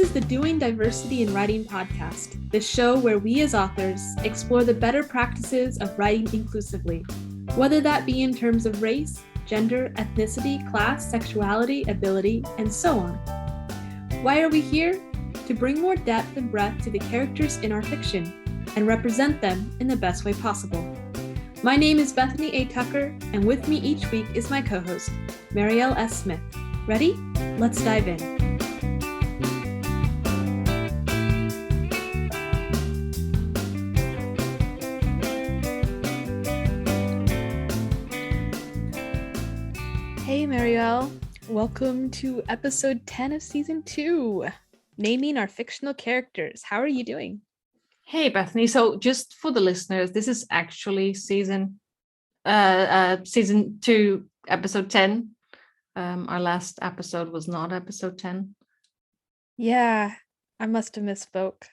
is the DoiIn Diversity in Writing podcast, the show where we as authors explore the better practices of writing inclusively, whether that be in terms of race, gender, ethnicity, class, sexuality, ability, and so on. Why are we here? To bring more depth and breadth to the characters in our fiction and represent them in the best way possible. My name is Bethany A. Tucker, and with me each week is my co-host, Mariëlle S. Smith. Ready? Let's dive in. Hey Mariëlle, welcome to episode 10 of season 2, naming our fictional characters. How are you doing? Hey Bethany, so just for the listeners, this is actually season 2, episode 10. Our last episode was not episode 10. Yeah, I must have misspoke.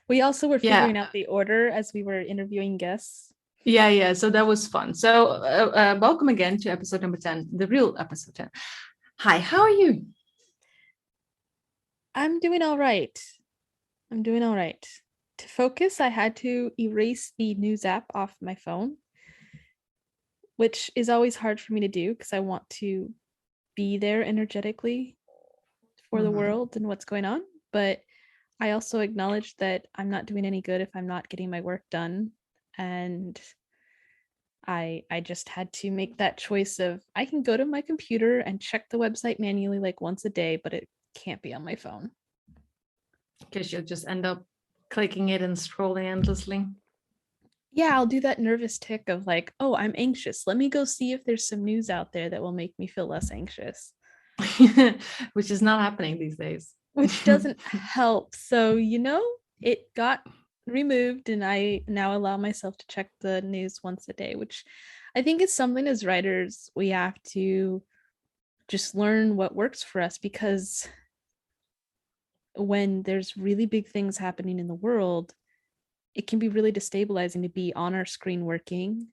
We also were figuring out the order as we were interviewing guests. Yeah, so that was fun. So welcome again to episode number 10, the real episode 10. Hi, how are you? I'm doing all right. To focus, I had to erase the news app off my phone, which is always hard for me to do because I want to be there energetically for the world and what's going on. But I also acknowledge that I'm not doing any good if I'm not getting my work done. And I just had to make that choice of I can go to my computer and check the website manually like once a day, but it can't be on my phone. Because you'll just end up clicking it and scrolling endlessly. Yeah, I'll do that nervous tick of like, oh, I'm anxious. Let me go see if there's some news out there that will make me feel less anxious. Which is not happening these days. Which doesn't help. So, it got removed and I now allow myself to check the news once a day, which I think is something as writers we have to just learn what works for us, because when there's really big things happening in the world, it can be really destabilizing to be on our screen working,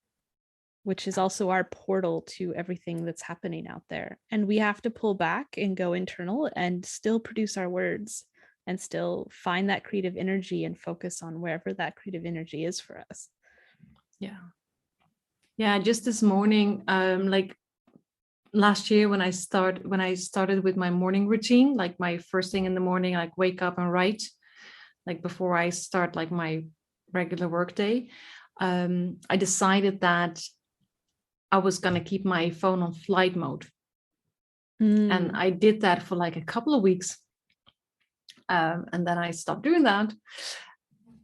which is also our portal to everything that's happening out there. And we have to pull back and go internal and still produce our words and still find that creative energy and focus on wherever that creative energy is for us. Yeah, just this morning, like last year when I started with my morning routine, like my first thing in the morning, like wake up and write, like before I start like my regular work day, I decided that I was going to keep my phone on flight mode. And I did that for like a couple of weeks. And then I stopped doing that.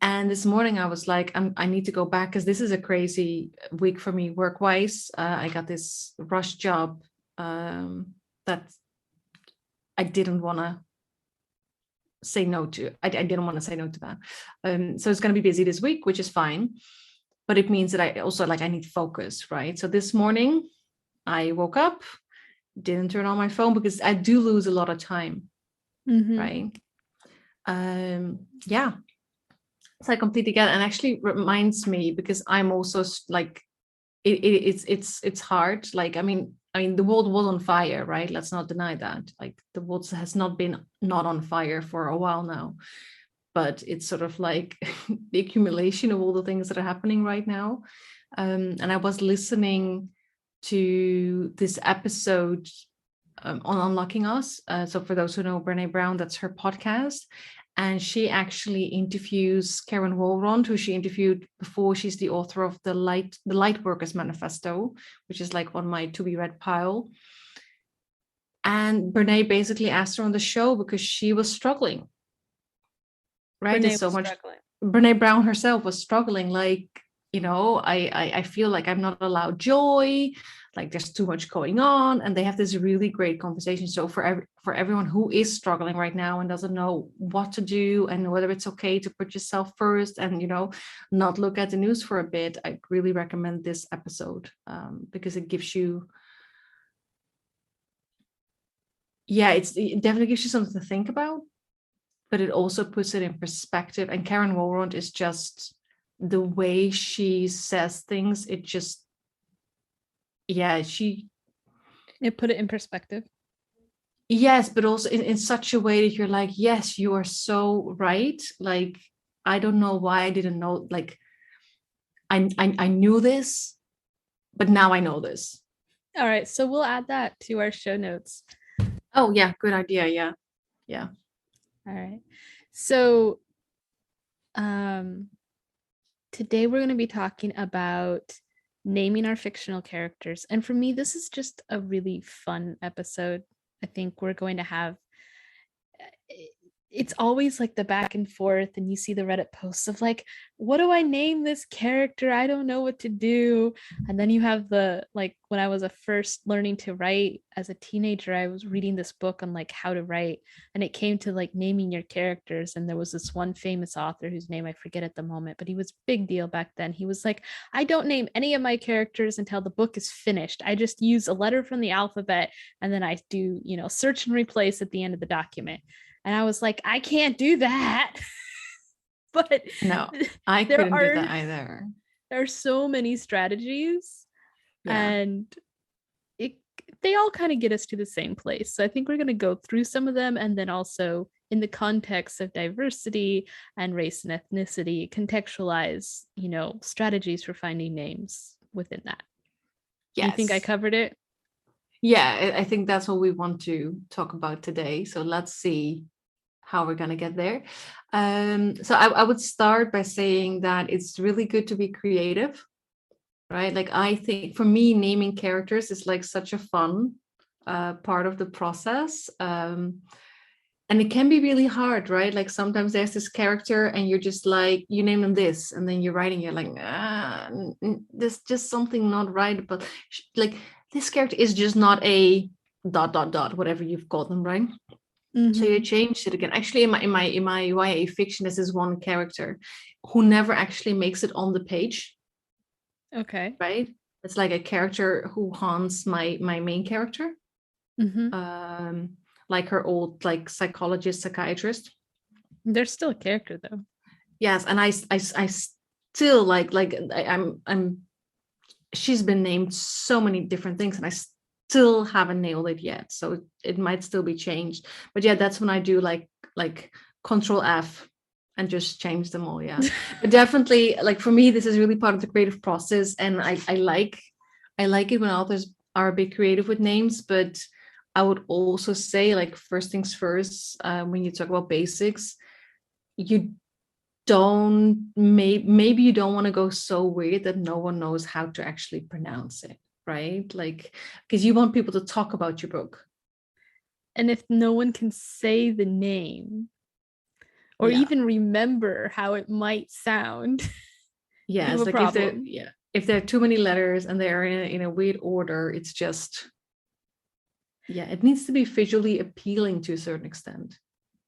And this morning I was like, I need to go back because this is a crazy week for me work-wise. I got this rush job that I didn't want to say no to. I didn't want to say no to that. So it's going to be busy this week, which is fine. But it means that I also I need focus, right? So this morning I woke up, didn't turn on my phone because I do lose a lot of time, right? Yeah. So I completely get it. And actually reminds me, because I'm also like, it's hard. Like, I mean, the world was on fire, right? Let's not deny that. Like the world has not been not on fire for a while now, but it's sort of like the accumulation of all the things that are happening right now. And I was listening to this episode on Unlocking Us. So for those who know Brené Brown, that's her podcast. And she actually interviews Karen Walrond, who she interviewed before. She's the author of the Light Workers Manifesto, which is like on my to be read pile. And Brené basically asked her on the show because she was struggling. Right? There's so much. Brené Brown herself was struggling. Like, I feel like I'm not allowed joy. Like there's too much going on, and they have this really great conversation. So for everyone who is struggling right now and doesn't know what to do and whether it's okay to put yourself first and not look at the news for a bit, I really recommend this episode because it gives you, it definitely gives you something to think about, but it also puts it in perspective. And Karen Walrond is just, the way she says things, it just, it put it in perspective. Yes, but also in such a way that you're like, yes, you are so right. Like, I don't know why I didn't know. Like, I knew this, but now I know this. All right, so we'll add that to our show notes. Oh yeah, good idea. Yeah, yeah. All right. So today we're going to be talking about naming our fictional characters. And for me, this is just a really fun episode. I think we're going to have it's always like the back and forth, and you see the Reddit posts of like, what do I name this character? I don't know what to do. And then you have the, like, when I was first learning to write as a teenager, I was reading this book on like how to write, and it came to like naming your characters. And there was this one famous author whose name I forget at the moment, but he was a big deal back then. He was like, I don't name any of my characters until the book is finished. I just use a letter from the alphabet, and then I do, search and replace at the end of the document. And I was like, I can't do that. But no, I couldn't do that either. There are so many strategies, and they all kind of get us to the same place. So I think we're going to go through some of them, and then also in the context of diversity and race and ethnicity, contextualize, strategies for finding names within that. Yes. You think I covered it? Yeah, I think that's what we want to talk about today. So let's see how we're going to get there. So I would start by saying that it's really good to be creative, right? Like, I think for me, naming characters is like such a fun part of the process. And it can be really hard, right? Like sometimes there's this character and you're just like, you name them this, and then you're writing, you're like, there's just something not right. But like, this character is just not a ... whatever you've called them, right? Mm-hmm. So you changed it again. Actually, in my YA fiction, there's this one character who never actually makes it on the page. Okay. Right? It's like a character who haunts my main character. Mm-hmm. Like her old like psychiatrist. They're still a character though. Yes, and I still like I'm she's been named so many different things, and I still haven't nailed it yet, so it might still be changed. But yeah, that's when I do like Control F and just change them all. Yeah. But definitely, like, for me, this is really part of the creative process, and I like it when authors are a bit creative with names. But I would also say, like, first things first, when you talk about basics, you don't maybe you don't want to go so weird that no one knows how to actually pronounce it, right? Like, because you want people to talk about your book, and if no one can say the name or even remember how it might sound, yeah, it's like problem. If there are too many letters and they're in a weird order, it's just, it needs to be visually appealing to a certain extent.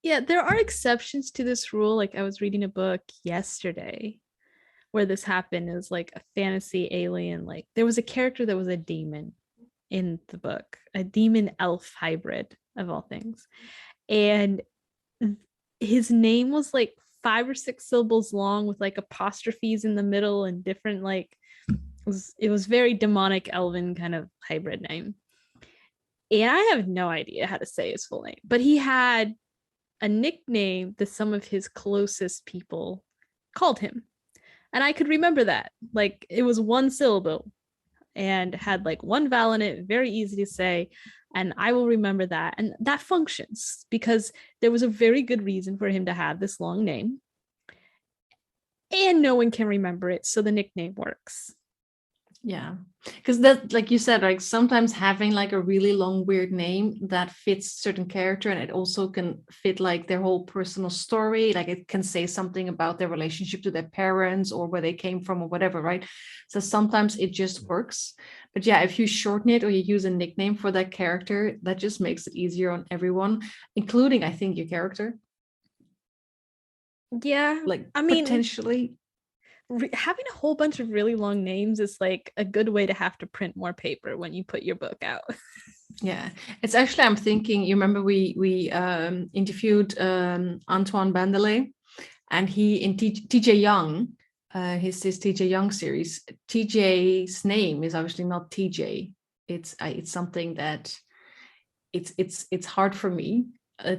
Yeah, there are exceptions to this rule. Like, I was reading a book yesterday where this happened. It was like a fantasy alien. Like, there was a character that was a demon in the book, a demon elf hybrid of all things. And his name was like 5 or 6 syllables long with like apostrophes in the middle and different, like, it was very demonic elven kind of hybrid name. And I have no idea how to say his full name, but he had a nickname that some of his closest people called him. And I could remember that. Like, it was 1 syllable and had like 1 vowel in it, very easy to say. And I will remember that. And that functions because there was a very good reason for him to have this long name. And no one can remember it. So the nickname works. Yeah, because that, like you said, like sometimes having like a really long weird name that fits certain character, and it also can fit like their whole personal story. Like, it can say something about their relationship to their parents or where they came from or whatever, right? So sometimes it just works. But yeah, if you shorten it or you use a nickname for that character, that just makes it easier on everyone, including, I think, your character. Yeah, like, I mean, potentially having a whole bunch of really long names is like a good way to have to print more paper when you put your book out. Yeah, it's actually, I'm thinking, you remember we interviewed Antoine Bandelet, and he in TJ Young, his TJ Young series, TJ's name is obviously not TJ. It's something that it's hard for me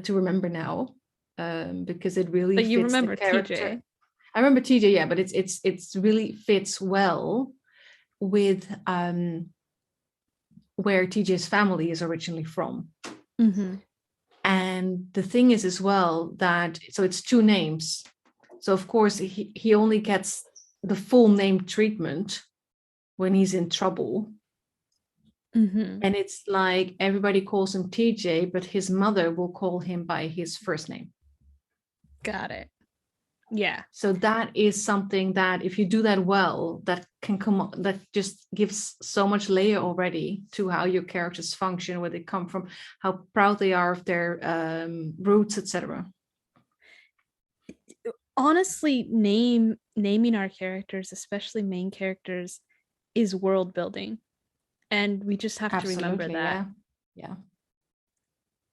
to remember now, because it really But fits you remember the character. TJ. I remember TJ, yeah, but it's really fits well with where TJ's family is originally from. Mm-hmm. And the thing is as well that, so it's two names. So of course he only gets the full name treatment when he's in trouble. Mm-hmm. And it's like everybody calls him TJ, but his mother will call him by his first name. Got it. Yeah. So that is something that if you do that well, that can come, that just gives so much layer already to how your characters function, where they come from, how proud they are of their roots, etc. Honestly, naming our characters, especially main characters, is world building. And we just have to remember that. Yeah.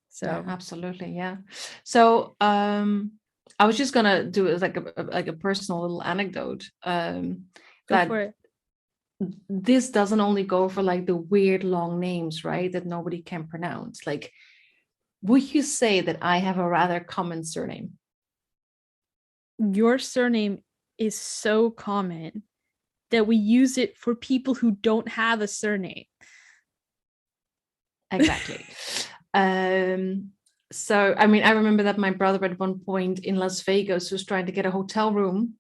So yeah, absolutely. Yeah. So I was just gonna do it like a personal little anecdote. go That for it. this doesn't only go for like the weird long names, right? That nobody can pronounce. Like, would you say that I have a rather common surname? Your surname is so common that we use it for people who don't have a surname. Exactly. So I mean, I remember that my brother at one point in Las Vegas was trying to get a hotel room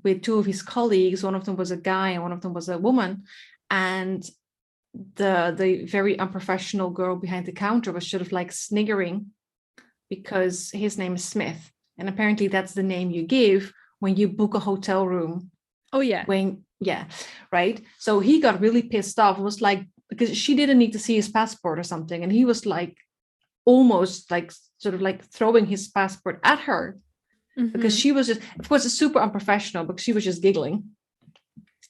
with two of his colleagues. One of them was a guy and one of them was a woman. And the very unprofessional girl behind the counter was sort of like sniggering because his name is Smith. And apparently that's the name you give when you book a hotel room. Oh, yeah. Right. So he got really pissed off. It was like, because she didn't need to see his passport or something. And he was like, almost like sort of like throwing his passport at her, because she was just, of course, it's super unprofessional, because she was just giggling.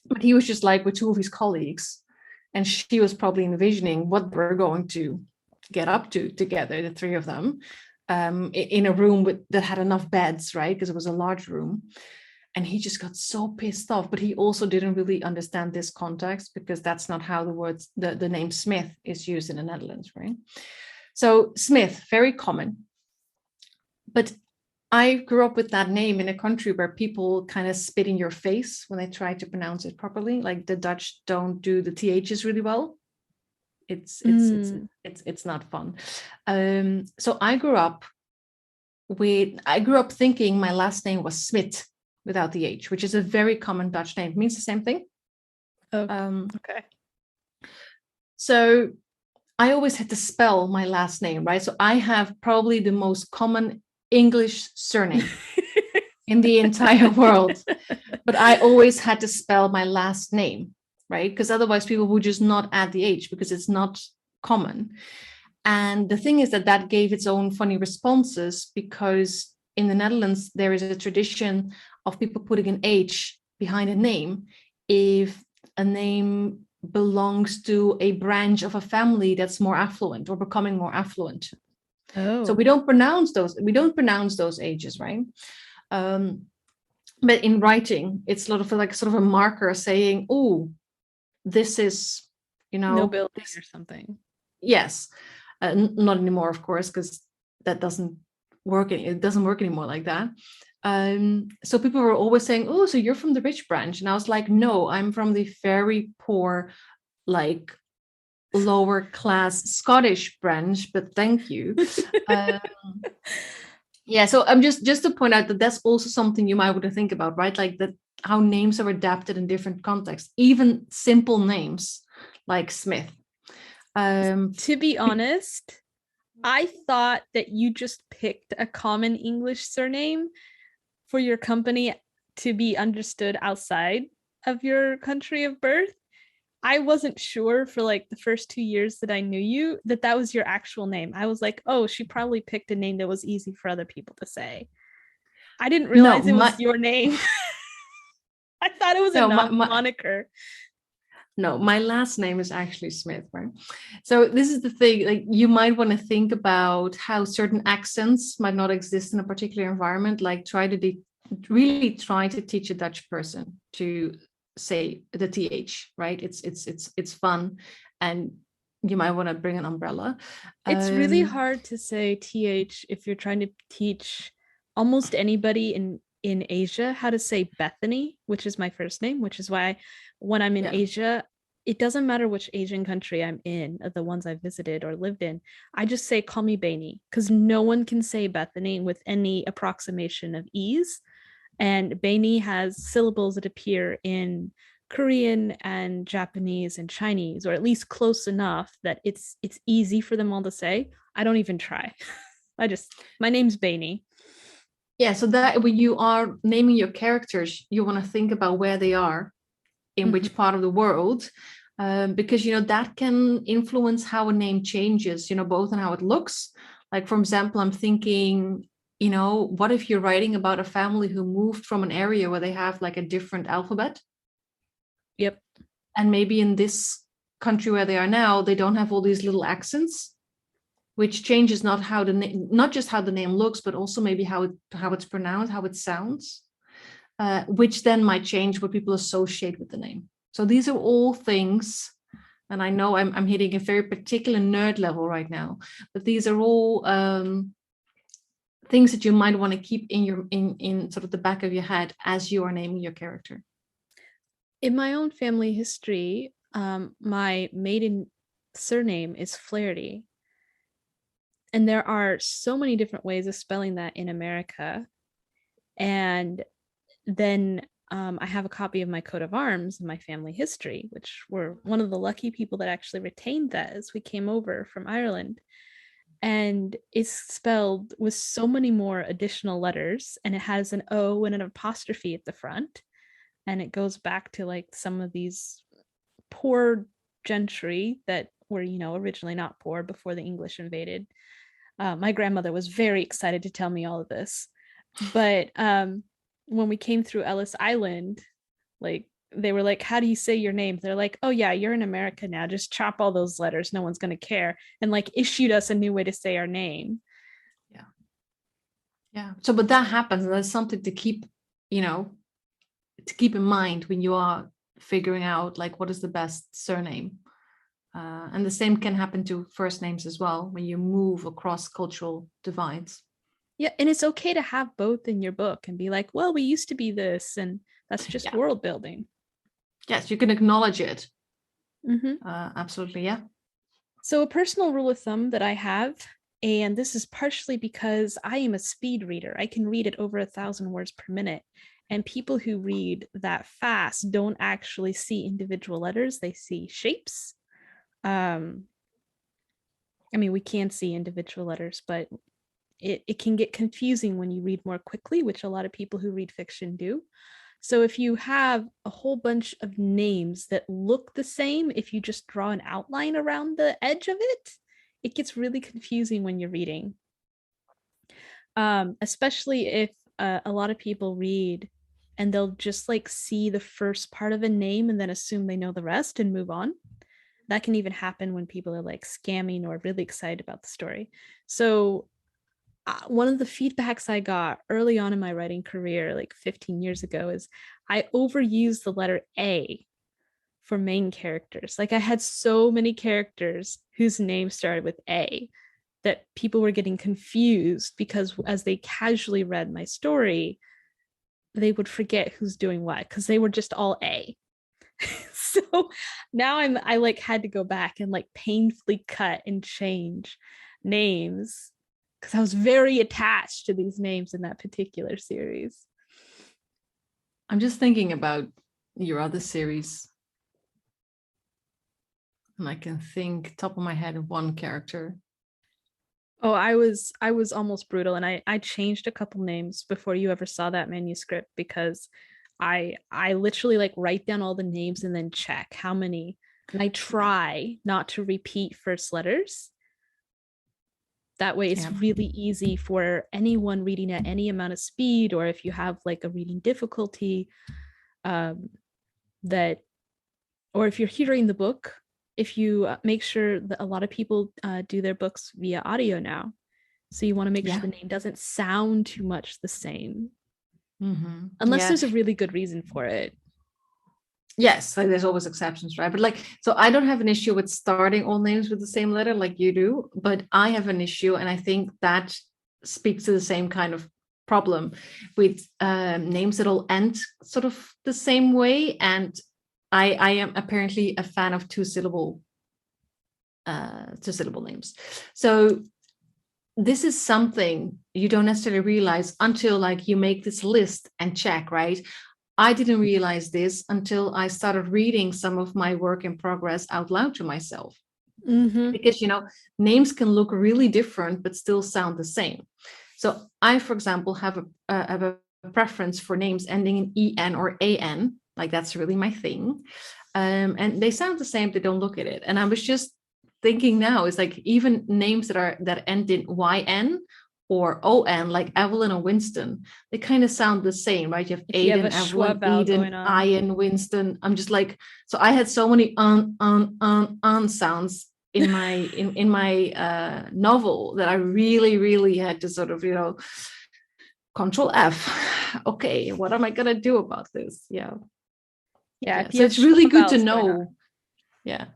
But he was just like with two of his colleagues. And she was probably envisioning what we're going to get up to together, the three of them, in a room that had enough beds, right? Because it was a large room. And he just got so pissed off. But he also didn't really understand this context, because that's not how the name Smith is used in the Netherlands, right? So Smith, very common. But I grew up with that name in a country where people kind of spit in your face when they try to pronounce it properly. Like the Dutch don't do the THs really well. It's not fun. So I grew up thinking my last name was Smit without the H, which is a very common Dutch name. It means the same thing. Okay. So I always had to spell my last name, right? So I have probably the most common English surname in the entire world, but I always had to spell my last name, right? Because otherwise people would just not add the H, because it's not common. And the thing is that gave its own funny responses, because in the Netherlands, there is a tradition of people putting an H behind a name if a name belongs to a branch of a family that's more affluent or becoming more affluent. So we don't pronounce those H's, right? But in writing, it's sort of a marker saying, oh, this is, nobility or something. Yes. Not anymore, of course, because that doesn't work. It doesn't work anymore like that. So people were always saying, oh, so you're from the rich branch. And I was like, no, I'm from the very poor, like lower class Scottish branch, but thank you. Yeah, so I'm just to point out that that's also something you might want to think about, right? Like that, how names are adapted in different contexts, even simple names like Smith. To be honest, I thought that you just picked a common English surname for your company to be understood outside of your country of birth. I wasn't sure for like the first 2 years that I knew you that was your actual name. I was like, oh, she probably picked a name that was easy for other people to say. I didn't realize it was your name. I thought it was a moniker. No, my last name is actually Smith, right? So this is the thing, like you might want to think about how certain accents might not exist in a particular environment, like really try to teach a Dutch person to say the TH, right? It's fun. And you might want to bring an umbrella. It's really hard to say th if you're trying to teach almost anybody in Asia how to say Bethany, which is my first name, which is why when I'm in Asia, it doesn't matter which Asian country I'm in, the ones I've visited or lived in. I just say, call me Bethany, because no one can say Bethany with any approximation of ease. And Bethany has syllables that appear in Korean and Japanese and Chinese, or at least close enough that it's easy for them all to say. I don't even try. My name's Bethany. Yeah, so that when you are naming your characters, you want to think about where they are, in which part of the world, because that can influence how a name changes, both in how it looks. Like, for example, I'm thinking, what if you're writing about a family who moved from an area where they have like a different alphabet? Yep. And maybe in this country where they are now, they don't have all these little accents, which changes not just how the name looks, but also maybe how it's pronounced, how it sounds, which then might change what people associate with the name. So these are all things, and I know I'm hitting a very particular nerd level right now, but these are all things that you might want to keep in sort of the back of your head as you are naming your character. In my own family history, my maiden surname is Flaherty. And there are so many different ways of spelling that in America. And then I have a copy of my coat of arms and my family history, which we're one of the lucky people that actually retained that as we came over from Ireland. And it's spelled with so many more additional letters, and it has an O and an apostrophe at the front. And it goes back to like some of these poor gentry that were, originally not poor before the English invaded. My grandmother was very excited to tell me all of this. But when we came through Ellis Island, like they were like, how do you say your name? They're like, oh yeah, you're in America now. Just chop all those letters. No one's going to care. And like issued us a new way to say our name. Yeah. Yeah. So, but that happens. And that's something to keep, to keep in mind when you are figuring out like what is the best surname. And the same can happen to first names as well when you move across cultural divides. Yeah, and it's okay to have both in your book and be like, well, we used to be this, and that's just world building. Yes, you can acknowledge it. Mm-hmm. Absolutely, yeah. So a personal rule of thumb that I have, and this is partially because I am a speed reader. I can read at over 1,000 words per minute. And people who read that fast don't actually see individual letters. They see shapes. We can see individual letters, but it can get confusing when you read more quickly, which a lot of people who read fiction do. So if you have a whole bunch of names that look the same, if you just draw an outline around the edge of it, it gets really confusing when you're reading. Especially if a lot of people read and they'll just like see the first part of a name and then assume they know the rest and move on. That can even happen when people are like scamming or really excited about the story. So one of the feedbacks I got early on in my writing career, like 15 years ago, is I overused the letter A for main characters. Like I had so many characters whose names started with A that people were getting confused because as they casually read my story, they would forget who's doing what because they were just all A. So now I like had to go back and like painfully cut and change names because I was very attached to these names in that particular series. I'm just thinking about your other series. And I can think top of my head of one character. Oh, I was almost brutal, and I changed a couple names before you ever saw that manuscript because I literally like write down all the names and then check how many, and I try not to repeat first letters. That way it's really easy for anyone reading at any amount of speed, or if you have like a reading difficulty, or if you're hearing the book, if you make sure that a lot of people do their books via audio now. So you want to make sure the name doesn't sound too much the same. Mm-hmm. Unless there's a really good reason for it. Yes, like there's always exceptions, right? But like, so I don't have an issue with starting all names with the same letter like you do, but I have an issue, and I think that speaks to the same kind of problem with names that all end sort of the same way. And I am apparently a fan of two-syllable names. So this is something you don't necessarily realize until like you make this list and check, right? I didn't realize this until I started reading some of my work in progress out loud to myself. Mm-hmm. Because, names can look really different, but still sound the same. So I, for example, have a preference for names ending in EN or AN. Like that's really my thing. And they sound the same, they don't look at it. And I was just thinking now, it's like even names that end in YN or ON, like Evelyn and Winston, they kind of sound the same, right? You have Aiden, Evelyn, Eden, Ian, Winston. I'm just like, so I had so many sounds in my novel that I really, really had to sort of, Control F. Okay, what am I gonna do about this? Yeah. So it's really good to know. Yeah,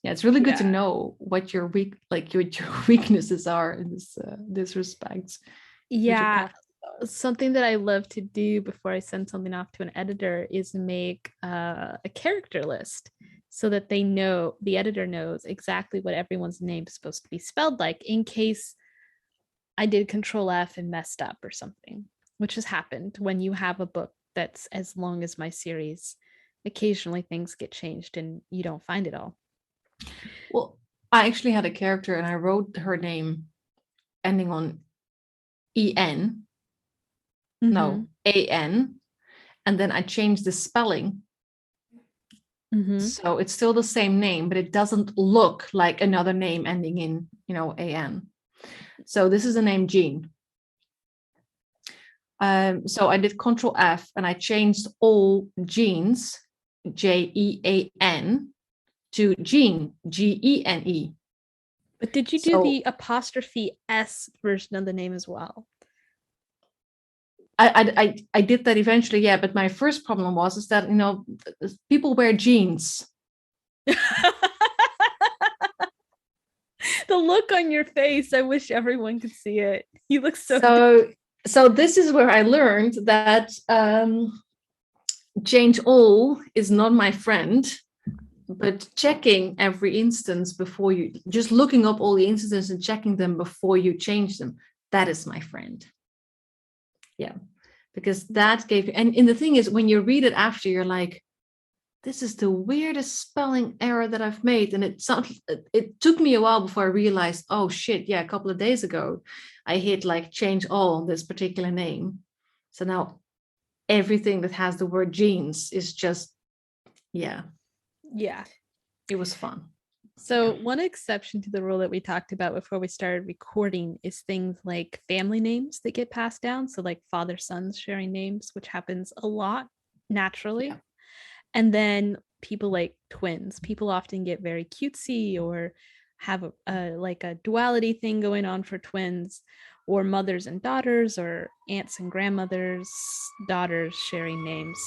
it's really good to know what your weaknesses are in this respect. Yeah, something that I love to do before I send something off to an editor is make a character list so that the editor knows exactly what everyone's name is supposed to be spelled like, in case I did Control F and messed up or something, which has happened when you have a book that's as long as my series. Occasionally things get changed and you don't find it all. Well, I actually had a character and I wrote her name ending on EN. Mm-hmm. No, AN. And then I changed the spelling. Mm-hmm. So it's still the same name, but it doesn't look like another name ending in, AN. So this is the name Jean. So I did Control F and I changed all Jeans, JEAN, to Jean, GENE. But did you do the apostrophe S version of the name as well? I did that eventually, yeah. But my first problem is that people wear jeans. The look on your face, I wish everyone could see it. You look so this is where I learned that change all is not my friend, but checking every instance before you, just looking up all the instances and checking them before you change them, that is my friend. Yeah, because that gave you, and the thing is, when you read it after, you're like, this is the weirdest spelling error that I've made. And it took me a while before I realized, oh shit, yeah, a couple of days ago, I hit like change all on this particular name. So now everything that has the word jeans is just, yeah. It was fun. So one exception to the rule that we talked about before we started recording is things like family names that get passed down. So like father, sons sharing names, which happens a lot naturally. Yeah. And then people like twins. People often get very cutesy or have a duality thing going on for twins, or mothers and daughters, or aunts and grandmothers, daughters sharing names.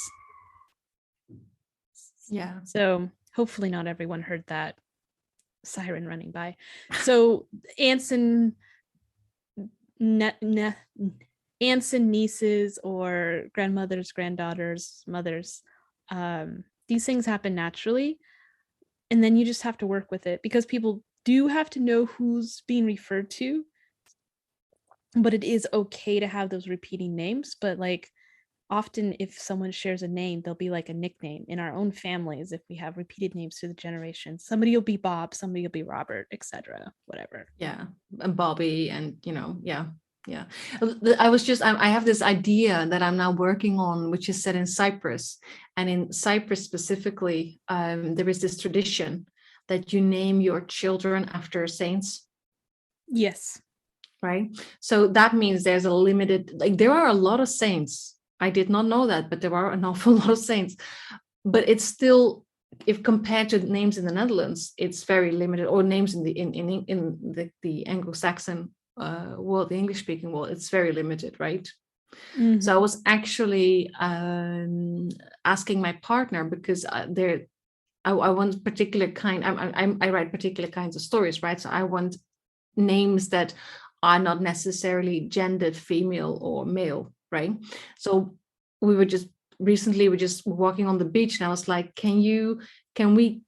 Yeah. So hopefully not everyone heard that siren running by. So aunts and nieces, or grandmothers, granddaughters, mothers, these things happen naturally, and then you just have to work with it, because people do have to know who's being referred to. But it is okay to have those repeating names. But like often if someone shares a name, there'll be like a nickname in our own families. If we have repeated names through the generations, somebody will be Bob, somebody will be Robert, etc., whatever. Yeah, and Bobby, and yeah. I have this idea that I'm now working on, which is set in Cyprus. And in Cyprus specifically, there is this tradition that you name your children after saints. Yes. Right. So that means there's a limited, like there are a lot of saints. I did not know that, but there are an awful lot of saints. But it's still, if compared to names in the Netherlands, it's very limited, or names in the Anglo-Saxon world, the English-speaking world, it's very limited, right? Mm-hmm. So I was actually, asking my partner, because I want particular kind. I write particular kinds of stories, right? So I want names that are not necessarily gendered female or male, right? So we were just walking on the beach, and I was like, can we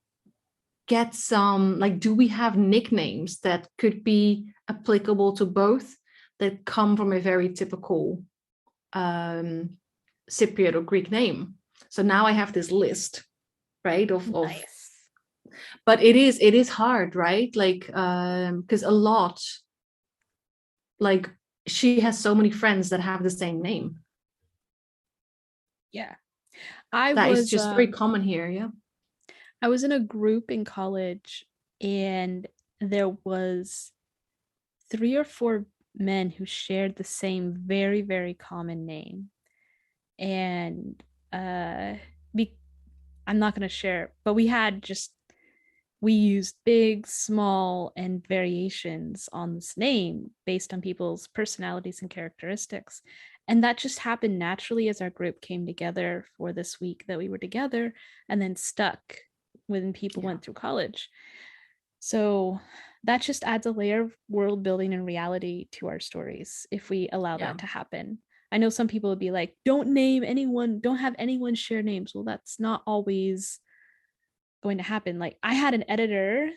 get some, like, do we have nicknames that could be applicable to both, that come from a very typical Cypriot or Greek name? So now I have this list, right, of Nice. but it is hard, right? Like, because a lot, like, she has so many friends that have the same name. Yeah. That is just very common here. Yeah. I was in a group in college, and there was 3 or 4 men who shared the same very, very common name. And I'm not going to share, but we used big, small, and variations on this name based on people's personalities and characteristics. And that just happened naturally as our group came together for this week that we were together, and then stuck when people went through college. So that just adds a layer of world building and reality to our stories if we allow that to happen. I know some people would be like, don't have anyone share names. Well, that's not always going to happen. Like, I had an editor,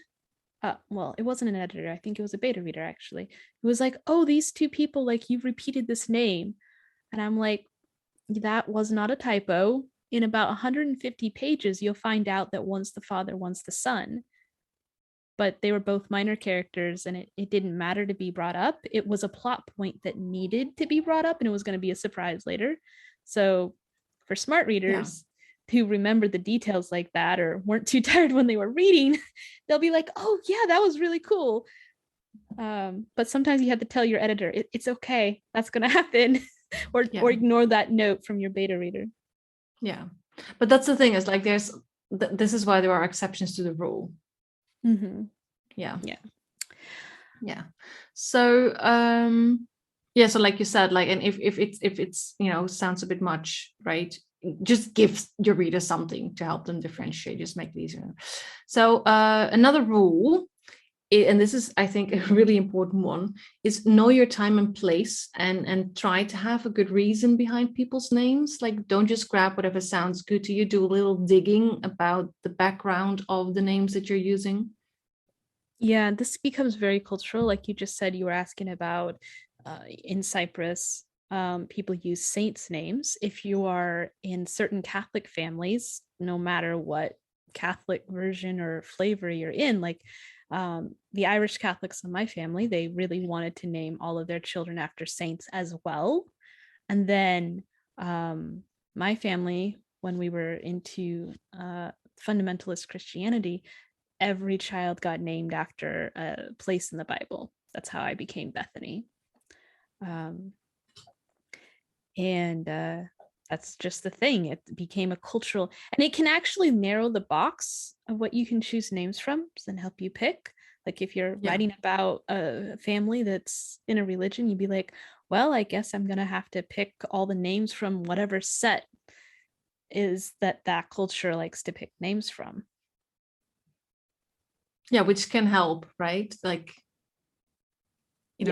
well, it wasn't an editor, I think it was a beta reader actually, who was like, oh, these 2 people, like, you've repeated this name. And I'm like, that was not a typo. In about 150 pages, you'll find out that one's the father, one's the son. But they were both minor characters, and it didn't matter to be brought up. It was a plot point that needed to be brought up, and it was going to be a surprise later. So for smart readers who remember the details like that, or weren't too tired when they were reading, they'll be like, oh yeah, that was really cool. But sometimes you have to tell your editor, it's okay, that's going to happen. or ignore that note from your beta reader. Yeah, but that's the thing, is like, this is why there are exceptions to the rule. Mm-hmm. Yeah. So so like you said, like, and if it's sounds a bit much, right, just give your reader something to help them differentiate, just make it easier. So another rule, and this is, I think, a really important one, is know your time and place, and try to have a good reason behind people's names. Like, don't just grab whatever sounds good to you. Do a little digging about the background of the names that you're using. Yeah, this becomes very cultural. Like you just said, you were asking about in Cyprus, people use saints' names. If you are in certain Catholic families, no matter what Catholic version or flavor you're in, like the Irish Catholics in my family, they really wanted to name all of their children after saints as well. And then my family, when we were into fundamentalist Christianity, every child got named after a place in the Bible. That's how I became Bethany. And that's just the thing. It became a cultural, and it can actually narrow the box of what you can choose names from and help you pick. Like, if you're writing about a family that's in a religion, you'd be like, well, I guess I'm going to have to pick all the names from whatever set is that culture likes to pick names from. Yeah, which can help, right? Like,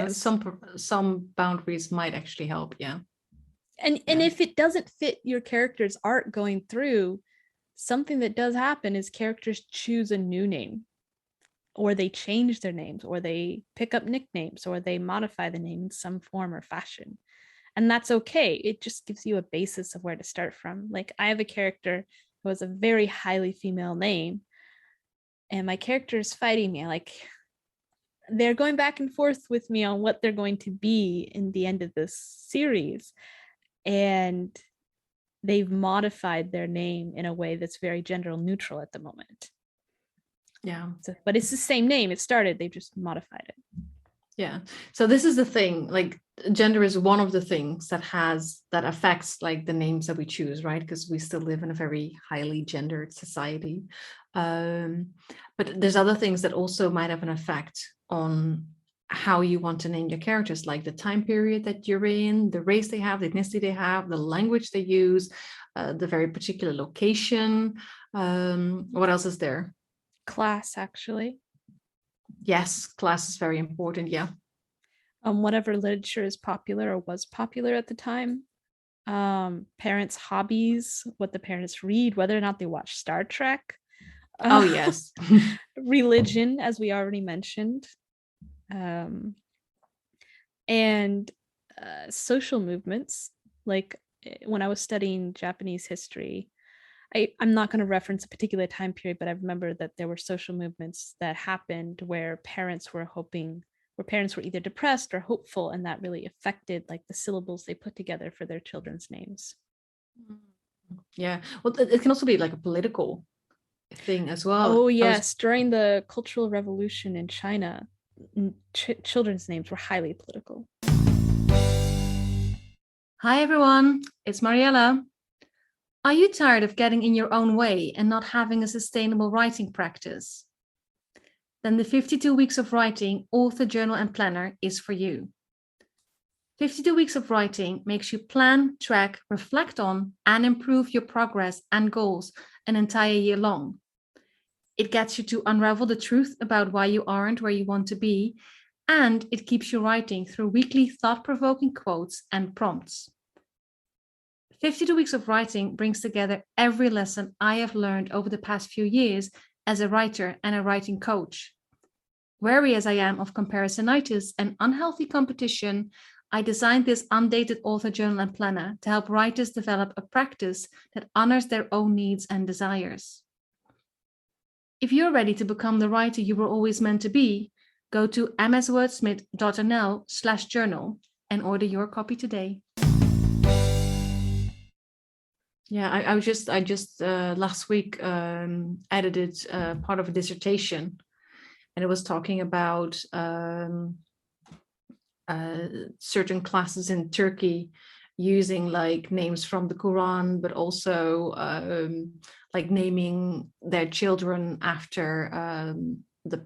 some boundaries might actually help. Yeah. And if it doesn't fit your character's art going through, something that does happen is characters choose a new name, or they change their names, or they pick up nicknames, or they modify the name in some form or fashion. And that's okay. It just gives you a basis of where to start from. Like, I have a character who has a very highly female name, and my character is fighting me. Like, they're going back and forth with me on what they're going to be in the end of this series. And they've modified their name in a way that's very gender neutral at the moment. Yeah. So, but it's the same name. It started, they've just modified it. Yeah. So this is the thing, like, gender is one of the things that affects, like, the names that we choose, right? Because we still live in a very highly gendered society. But there's other things that also might have an effect on how you want to name your characters, like the time period that you're in, the race they have, the ethnicity they have, the language they use, the very particular location. What else is there? Class, actually. Yes, class is very important. Yeah. Whatever literature is popular or was popular at the time. Parents' hobbies, what the parents read, whether or not they watch Star Trek. Oh, yes. Religion, as we already mentioned. And social movements. Like when I was studying Japanese history, I'm not going to reference a particular time period, but I remember that there were social movements that happened where parents were either depressed or hopeful, and that really affected like the syllables they put together for their children's names. Yeah. Well, it can also be like a political thing as well. Oh, yes. During the Cultural Revolution in China, children's names were highly political. Hi, everyone. It's Mariëlle. Are you tired of getting in your own way and not having a sustainable writing practice? Then the 52 Weeks of Writing Author Journal and Planner is for you. 52 Weeks of Writing makes you plan, track, reflect on, and improve your progress and goals an entire year long. It gets you to unravel the truth about why you aren't where you want to be, and it keeps you writing through weekly thought-provoking quotes and prompts. 52 Weeks of Writing brings together every lesson I have learned over the past few years as a writer and a writing coach. Wary as I am of comparisonitis and unhealthy competition, I designed this undated author journal and planner to help writers develop a practice that honors their own needs and desires. If you're ready to become the writer you were always meant to be, go to mswordsmith.nl/journal and order your copy today. Yeah, I just last week edited part of a dissertation, and it was talking about certain classes in Turkey using like names from the Quran, but also like naming their children after the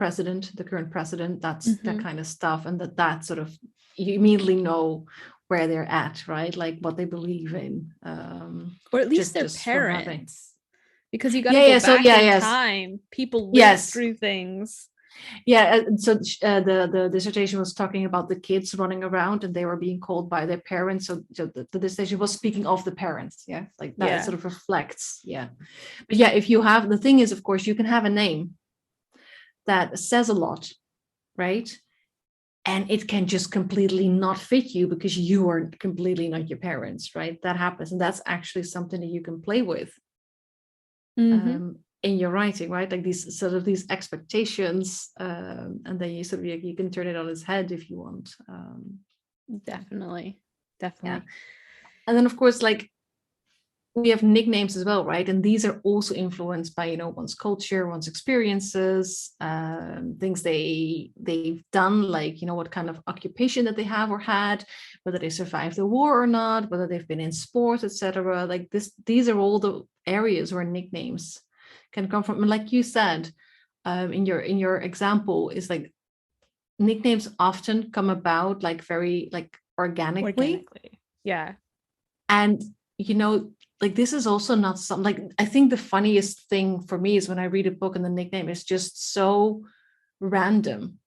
current president. That's that kind of stuff, and that sort of, you immediately know where they're at, right? Like what they believe in, or at least their parents, because you got to go back in time. People live through things. Yeah, so the dissertation was talking about the kids running around and they were being called by their parents. So the dissertation was speaking of the parents. Yeah, like that sort of reflects. Yeah, but yeah, if you have, the thing is, of course, you can have a name that says a lot, right? And it can just completely not fit you because you are completely not your parents, right? That happens, and that's actually something that you can play with. In your writing, right? Like these sort of these expectations, and then you sort of, you can turn it on its head if you want. Definitely. Yeah. And then of course, like we have nicknames as well, right? And these are also influenced by, one's culture, one's experiences, things they've done, like, what kind of occupation that they have or had, whether they survived the war or not, whether they've been in sports, etc. Like these are all the areas where nicknames can come from. And like you said, in your example, is like nicknames often come about like very like organically. Yeah. And like this is also not something, like I think the funniest thing for me is when I read a book and the nickname is just so random,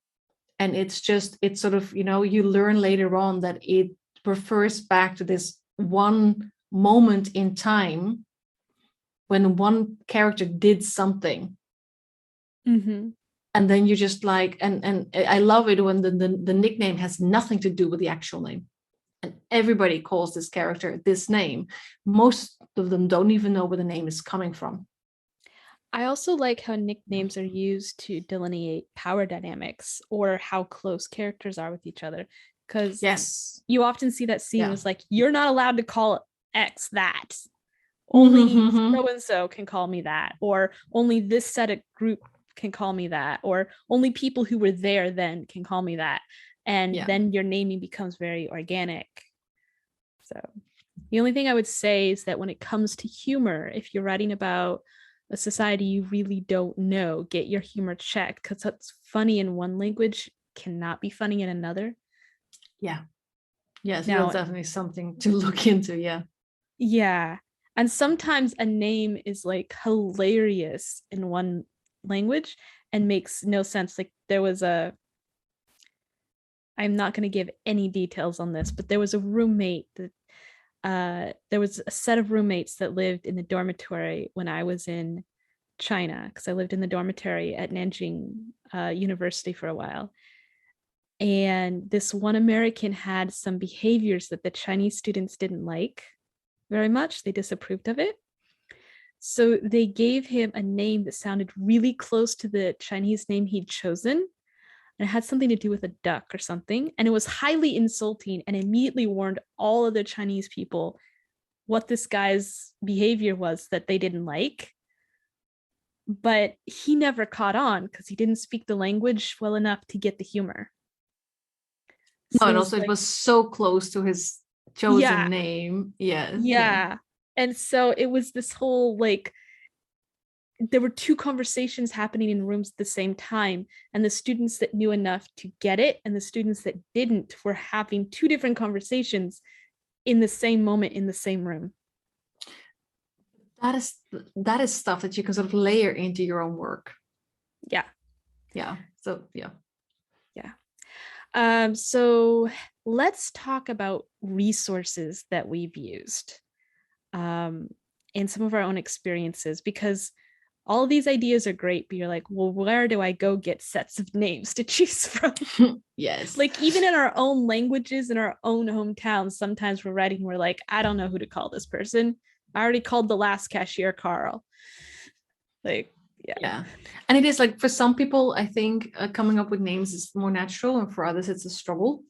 and it's sort of, you learn later on that it refers back to this one moment in time when one character did something. And then you just like, and I love it when the nickname has nothing to do with the actual name, and everybody calls this character this name. Most of them don't even know where the name is coming from. I also like how nicknames are used to delineate power dynamics or how close characters are with each other, because you often see that scene is like, you're not allowed to call X that. Only so-and-so can call me that, or only this set of group can call me that, or only people who were there then can call me that. And then your naming becomes very organic. So the only thing I would say is that when it comes to humor, if you're writing about a society you really don't know, get your humor checked, because that's funny in one language cannot be funny in another. Yeah. Yes, Now, that's definitely something to look into. Yeah. yeah. And sometimes a name is like hilarious in one language and makes no sense. Like there was I'm not going to give any details on this, but there was a roommate that there was a set of roommates that lived in the dormitory when I was in China, because I lived in the dormitory at Nanjing University for a while. And this one American had some behaviors that the Chinese students didn't like very much. They disapproved of it. So they gave him a name that sounded really close to the Chinese name he'd chosen. And it had something to do with a duck or something. And it was highly insulting and immediately warned all of the Chinese people what this guy's behavior was that they didn't like. But he never caught on because he didn't speak the language well enough to get the humor. No, and also it was so close to his chosen name. Yeah. And so it was this whole like, there were two conversations happening in rooms at the same time, and the students that knew enough to get it and the students that didn't were having two different conversations in the same moment in the same room. That is stuff that you can sort of layer into your own work. Yeah. So yeah. So let's talk about resources that we've used in some of our own experiences, because all of these ideas are great, but you're like, well, where do I go get sets of names to choose from? Yes. Like even in our own languages, in our own hometowns, sometimes we're like, I don't know who to call this person. I already called the last cashier Carl. Like, yeah. And it is like, for some people, I think coming up with names is more natural, and for others it's a struggle.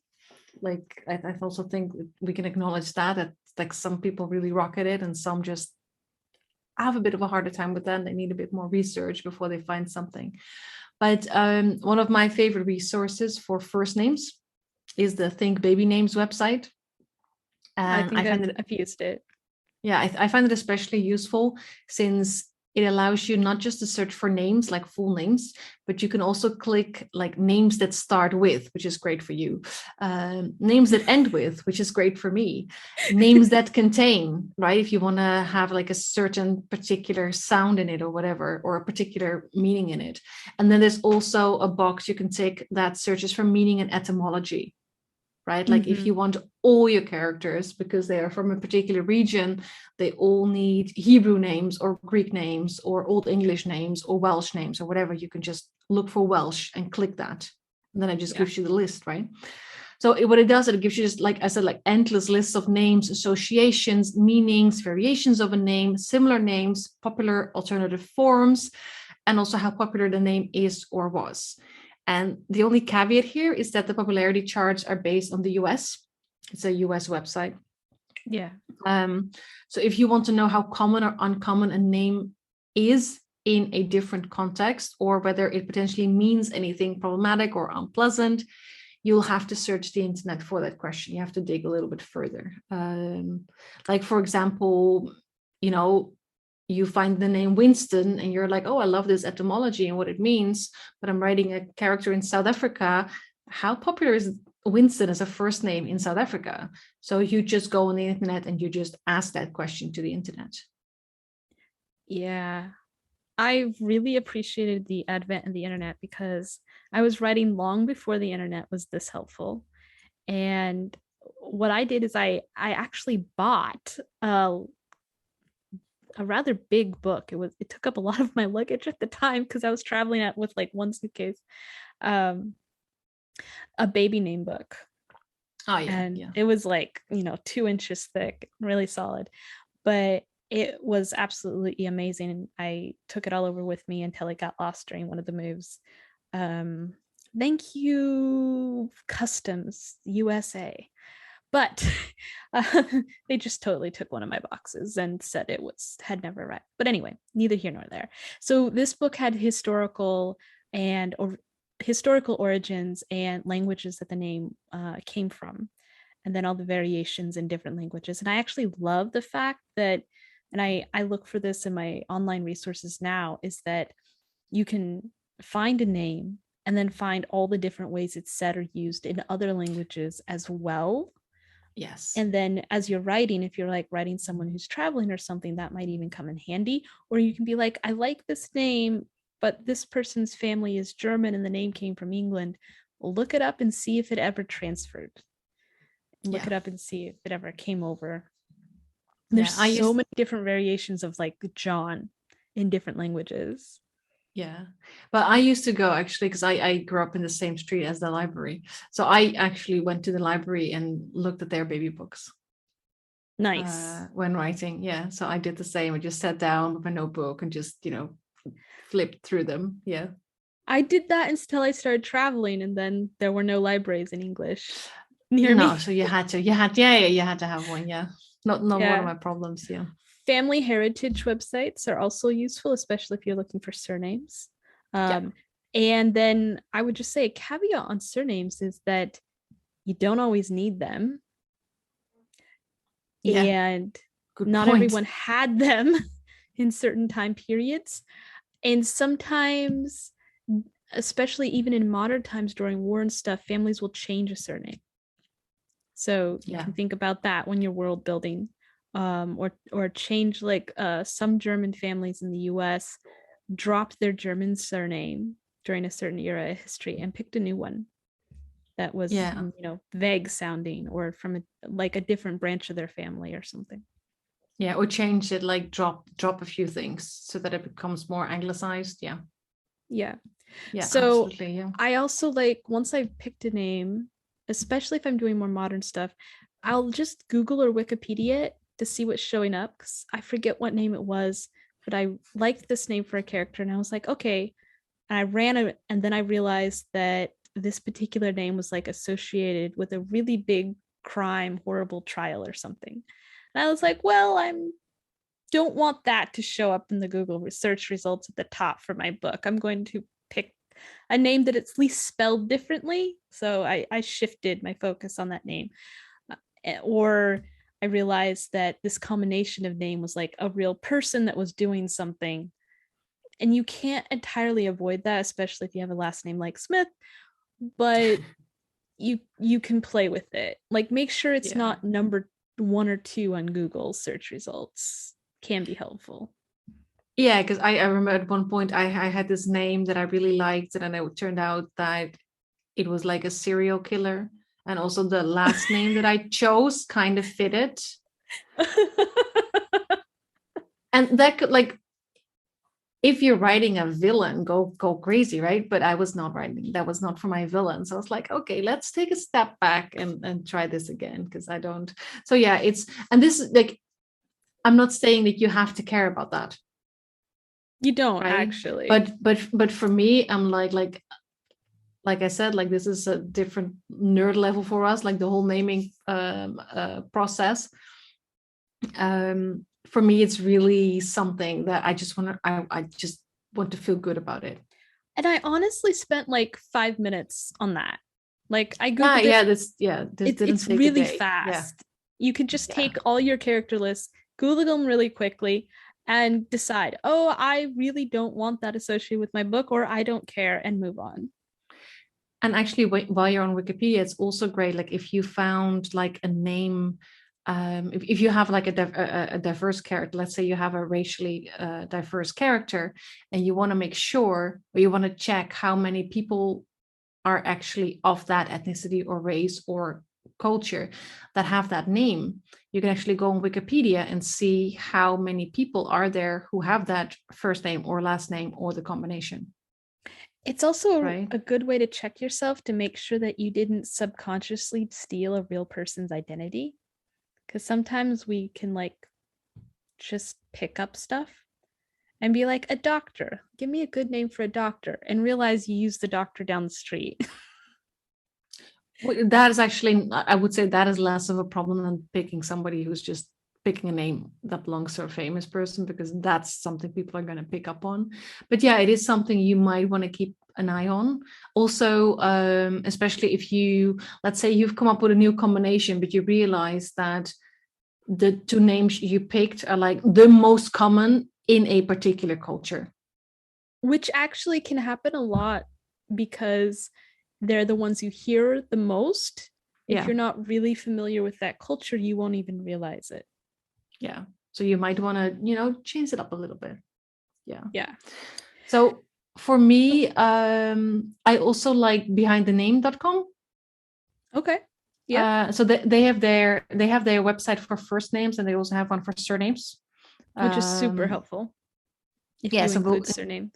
Like I also think we can acknowledge that like some people really rock at it and some just have a bit of a harder time with that. They need a bit more research before they find something. But one of my favorite resources for first names is the Think Baby Names website. And I've used it. Yeah, I find it especially useful since it allows you not just to search for names, like full names, but you can also click like names that start with, which is great for you. Names that end with, which is great for me. Names that contain, right? If you want to have like a certain particular sound in it or whatever, or a particular meaning in it. And then there's also a box you can take that searches for meaning and etymology. Right? Like if you want all your characters, because they are from a particular region, they all need Hebrew names or Greek names or Old English names or Welsh names or whatever, you can just look for Welsh and click that. And then it just gives you the list, right? So what it does, it gives you just, like I said, like endless lists of names, associations, meanings, variations of a name, similar names, popular alternative forms, and also how popular the name is or was. And the only caveat here is that the popularity charts are based on the US. It's a US website. Yeah. So if you want to know how common or uncommon a name is in a different context, or whether it potentially means anything problematic or unpleasant, you'll have to search the internet for that question. You have to dig a little bit further. Like, for example, you find the name Winston and you're like, oh, I love this etymology and what it means, but I'm writing a character in South Africa. How popular is Winston as a first name in South Africa? So you just go on the internet and you just ask that question to the internet. Yeah. I really appreciated the advent of the internet because I was writing long before the internet was this helpful. And what I did is I actually bought a rather big book. It took up a lot of my luggage at the time because I was traveling out with like one suitcase. A baby name book. Oh yeah. And it was like, 2 inches thick, really solid. But it was absolutely amazing. And I took it all over with me until it got lost during one of the moves. Thank you, Customs USA. But they just totally took one of my boxes and said it had never arrived. But anyway, neither here nor there. So this book had historical origins and languages that the name came from, and then all the variations in different languages. And I actually love the fact that, and I look for this in my online resources now, is that you can find a name and then find all the different ways it's said or used in other languages as well. Yes. And then as you're writing, if you're like writing someone who's traveling or something, that might even come in handy. Or you can be like, I like this name, but this person's family is German and the name came from England. Well, look it up and see if it ever transferred. Look it up and see if it ever came over. There's so many different variations of like John in different languages. Yeah, but I used to go actually because I grew up in the same street as the library. So I actually went to the library and looked at their baby books. Nice. When writing. Yeah. So I did the same. I just sat down with my notebook and just, flipped through them. Yeah. I did that until I started traveling, and then there were no libraries in English near me. So you had to have one. Yeah. Not one of my problems. Yeah. Family heritage websites are also useful, especially if you're looking for surnames. And then I would just say a caveat on surnames is that you don't always need them. Yeah. And not everyone had them in certain time periods. And sometimes, especially even in modern times during war and stuff, families will change a surname. So you can think about that when you're world building. Or change, like some German families in the US dropped their German surname during a certain era of history and picked a new one that was vague sounding or from a different branch of their family or something. Yeah, or change it, like drop a few things so that it becomes more anglicized. Yeah, so absolutely. I also like, once I've picked a name, especially if I'm doing more modern stuff, I'll just Google or Wikipedia it to see what's showing up, because I forget what name it was, but I liked this name for a character and I was like, okay. And I ran it, and then I realized that this particular name was like associated with a really big crime, horrible trial or something. And I was like, well, I don't want that to show up in the Google search results at the top for my book. I'm going to pick a name that it's at least spelled differently. So I shifted my focus on that name. Or I realized that this combination of name was like a real person that was doing something. And you can't entirely avoid that, especially if you have a last name like Smith, but you can play with it. Like, make sure it's not number 1 or 2 on Google search results. Can be helpful. Yeah, because I remember at one point I had this name that I really liked, and then it turned out that it was like a serial killer. And also the last name that I chose kind of fitted. And that could, like, if you're writing a villain, go crazy, right? But I was not writing. That was not for my villain. So I was like, okay, let's take a step back and try this again, because I don't. So yeah, and this is like, I'm not saying that you have to care about that. You don't, right? Actually. But for me, I'm like I said, like, this is a different nerd level for us, like the whole naming process. For me, it's really something that I just want to feel good about it. And I honestly spent like 5 minutes on that. Like, I Googled it. It's really fast. You could just take all your character lists, Google them really quickly, and decide, oh, I really don't want that associated with my book, or I don't care, and move on. And actually, while you're on Wikipedia, it's also great. Like, if you found like a name, if you have like a diverse character, let's say you have a racially diverse character, and you want to make sure, or you want to check how many people are actually of that ethnicity or race or culture that have that name, you can actually go on Wikipedia and see how many people are there who have that first name or last name or the combination. It's also a good way to check yourself to make sure that you didn't subconsciously steal a real person's identity. Because sometimes we can like just pick up stuff and be like, a doctor, give me a good name for a doctor, and realize you use the doctor down the street. Well, that is actually, I would say that is less of a problem than picking somebody who's just picking a name that belongs to a famous person, because that's something people are going to pick up on. But yeah, it is something you might want to keep an eye on. Also, especially if let's say you've come up with a new combination, but you realize that the 2 names you picked are like the most common in a particular culture. Which actually can happen a lot because they're the ones you hear the most. If Yeah. you're not really familiar with that culture, you won't even realize it. Yeah. So you might want to, change it up a little bit. Yeah. Yeah. So for me, I also like behindthename.com. Okay. Yeah. So they have their website for first names, and they also have one for surnames, Which is super helpful if yeah, you so include surnames.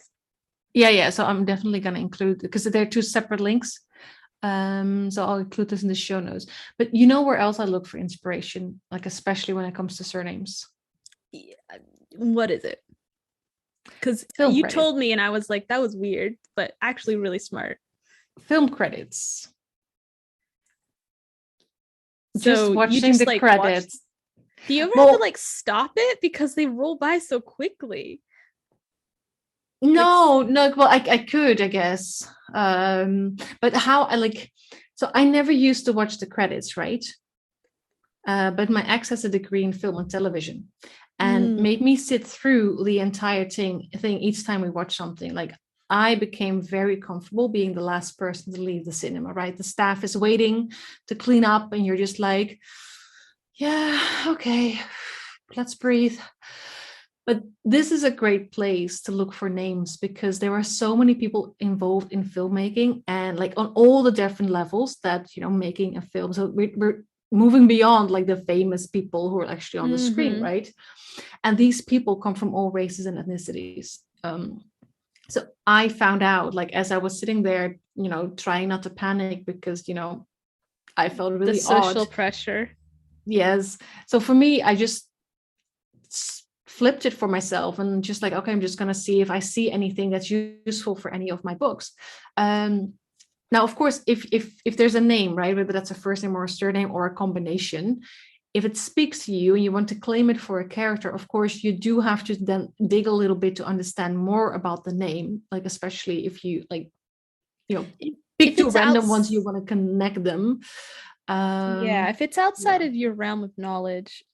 Yeah. So I'm definitely going to include, because they're two separate links. So I'll include this in the show notes. But you know where else I look for inspiration, like especially when it comes to surnames? Yeah. What is it? Because Film you credits. told me and I was like, that was weird, but actually really smart. Film credits. So just watching the credits. Do you ever have to like stop it because they roll by so quickly? No. Well, I could, I guess. But how so I never used to watch the credits, right? But my ex has a degree in film and television, and made me sit through the entire thing each time we watch something. Like, I became very comfortable being the last person to leave the cinema, right? The staff is waiting to clean up, and you're just like, yeah, okay, let's breathe. But this is a great place to look for names, because there are so many people involved in filmmaking, and like on all the different levels that, making a film. So we're moving beyond like the famous people who are actually on the screen, right? And these people come from all races and ethnicities. So I found out, like, as I was sitting there, trying not to panic, because, I felt really the social odd. pressure. Yes. So for me, I just flipped it for myself and just like, okay, I'm just going to see if I see anything that's useful for any of my books. Now, of course, if there's a name, right, whether that's a first name or a surname or a combination, if it speaks to you and you want to claim it for a character, of course, you do have to then dig a little bit to understand more about the name, like, especially if you pick two random ones, you want to connect them. Yeah, if it's outside of your realm of knowledge,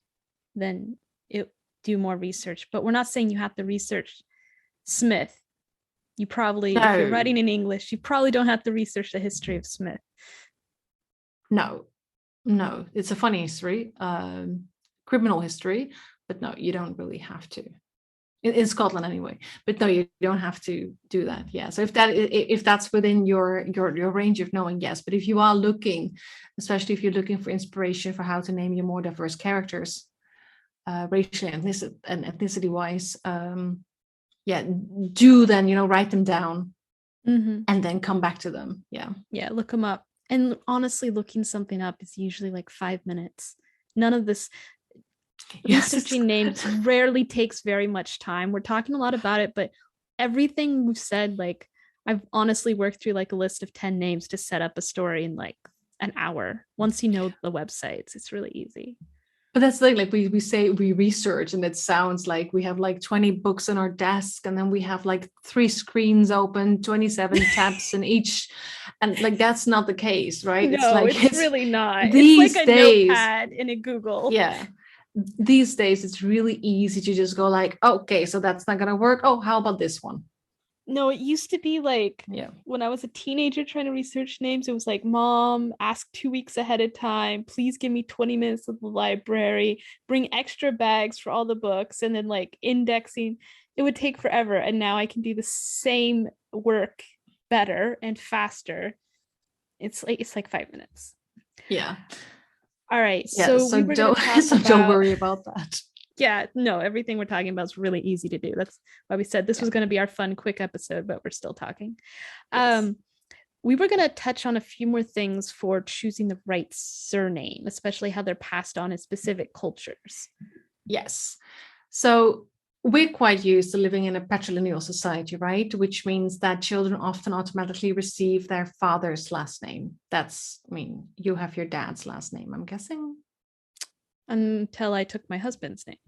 then do more research. But we're not saying you have to research Smith. You probably, if you're writing in English, you probably don't have to research the history of Smith. No, it's a funny history, criminal history, but no, you don't really have to. In Scotland anyway, but no, you don't have to do that. Yeah, so if that's within your range of knowing, yes. But if you are looking, especially if you're looking for inspiration for how to name your more diverse characters, racially and ethnicity wise, do then write them down, and then come back to them. Yeah, look them up. And honestly, looking something up is usually like 5 minutes. None of this researching names rarely takes very much time. We're talking a lot about it, but everything we've said, like, I've honestly worked through like a list of 10 names to set up a story in like an hour. Once you know the websites, it's really easy. But that's the thing, like we say we research, and it sounds like we have like 20 books on our desk, and then we have like 3 screens open, 27 tabs in each, and like that's not the case, right? No, it's really not. These it's like a days, notepad in a Google. Yeah. These days it's really easy to just go like, okay, so that's not gonna work. Oh, how about this one? No, it used to be like, when I was a teenager trying to research names, it was like, Mom, ask 2 weeks ahead of time. Please give me 20 minutes of the library. Bring extra bags for all the books. And then like indexing. It would take forever. And now I can do the same work better and faster. It's like 5 minutes. Yeah. All right. Yeah, so don't worry about that. Yeah, no, everything we're talking about is really easy to do. That's why we said this was going to be our fun, quick episode, but we're still talking. Yes. We were going to touch on a few more things for choosing the right surname, especially how they're passed on in specific cultures. Yes. So we're quite used to living in a patrilineal society, right? Which means that children often automatically receive their father's last name. You have your dad's last name, I'm guessing. Until I took my husband's name.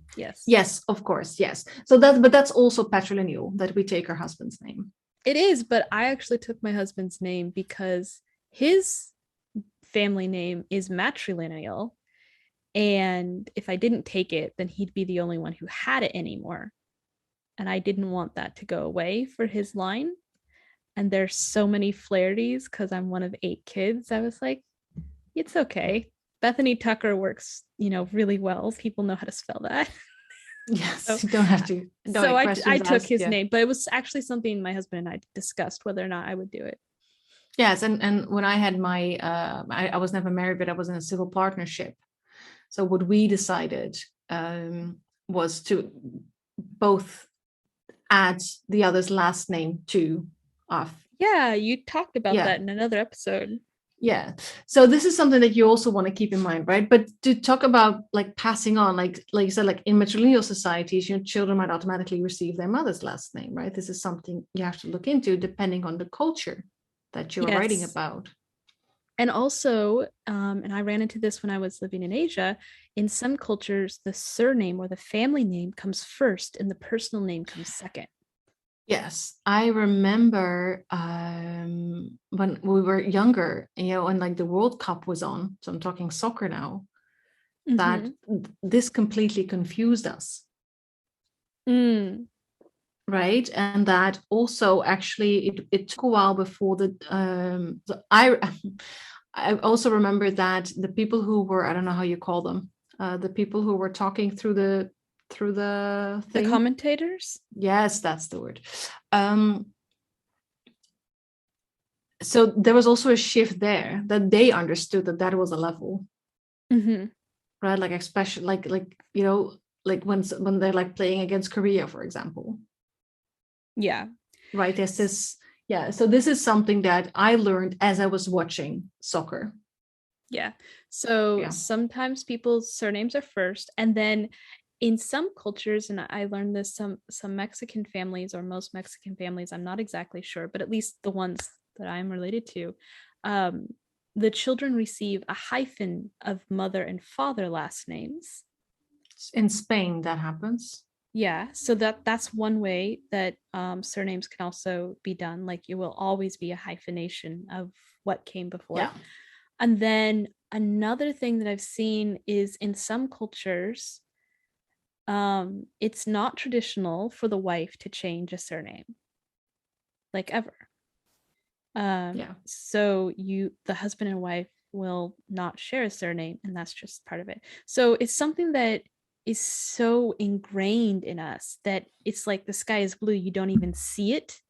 Yes, of course. Yes. So that's also patrilineal, that we take our husband's name. It is, but I actually took my husband's name because his family name is matrilineal. And if I didn't take it, then he'd be the only one who had it anymore. And I didn't want that to go away for his line. and there's so many Flahertys because I'm one of 8 kids. I was like, it's okay. Bethany Tucker works, really well. People know how to spell that. Yes, you don't have to. So I took asked, his name, but it was actually something my husband and I discussed whether or not I would do it. Yes, and when I had my, I was never married, but I was in a civil partnership. So what we decided was to both add the other's last name to our. Yeah, you talked about that in another episode. Yeah. So this is something that you also want to keep in mind, right? But to talk about like passing on, like you said, like in matrilineal societies, children might automatically receive their mother's last name, right? This is something you have to look into depending on the culture that you're writing about. And also, and I ran into this when I was living in Asia, in some cultures, the surname or the family name comes first and the personal name comes second. Yes, I remember when we were younger, and like the World Cup was on, so I'm talking soccer now, that this completely confused us. Right, and that also actually it took a while before I also remember that the people who were, I don't know how you call them, the people who were talking through the thing. The commentators? Yes, that's the word. So there was also a shift there that they understood that was a level. Right, like especially like when they're like playing against Korea, for example. Yeah. Right, there's this. Yeah, so this is something that I learned as I was watching soccer. Yeah. So sometimes people's surnames are first, and then in some cultures, and I learned this, some Mexican families, or most Mexican families, I'm not exactly sure, but at least the ones that I'm related to, the children receive a hyphen of mother and father last names. In Spain, that happens. Yeah, so that's one way that surnames can also be done. Like, you will always be a hyphenation of what came before. Yeah. And then another thing that I've seen is in some cultures, it's not traditional for the wife to change a surname, like ever. So the husband and wife will not share a surname, and that's just part of it. So it's something that is so ingrained in us that it's like the sky is blue, you don't even see it.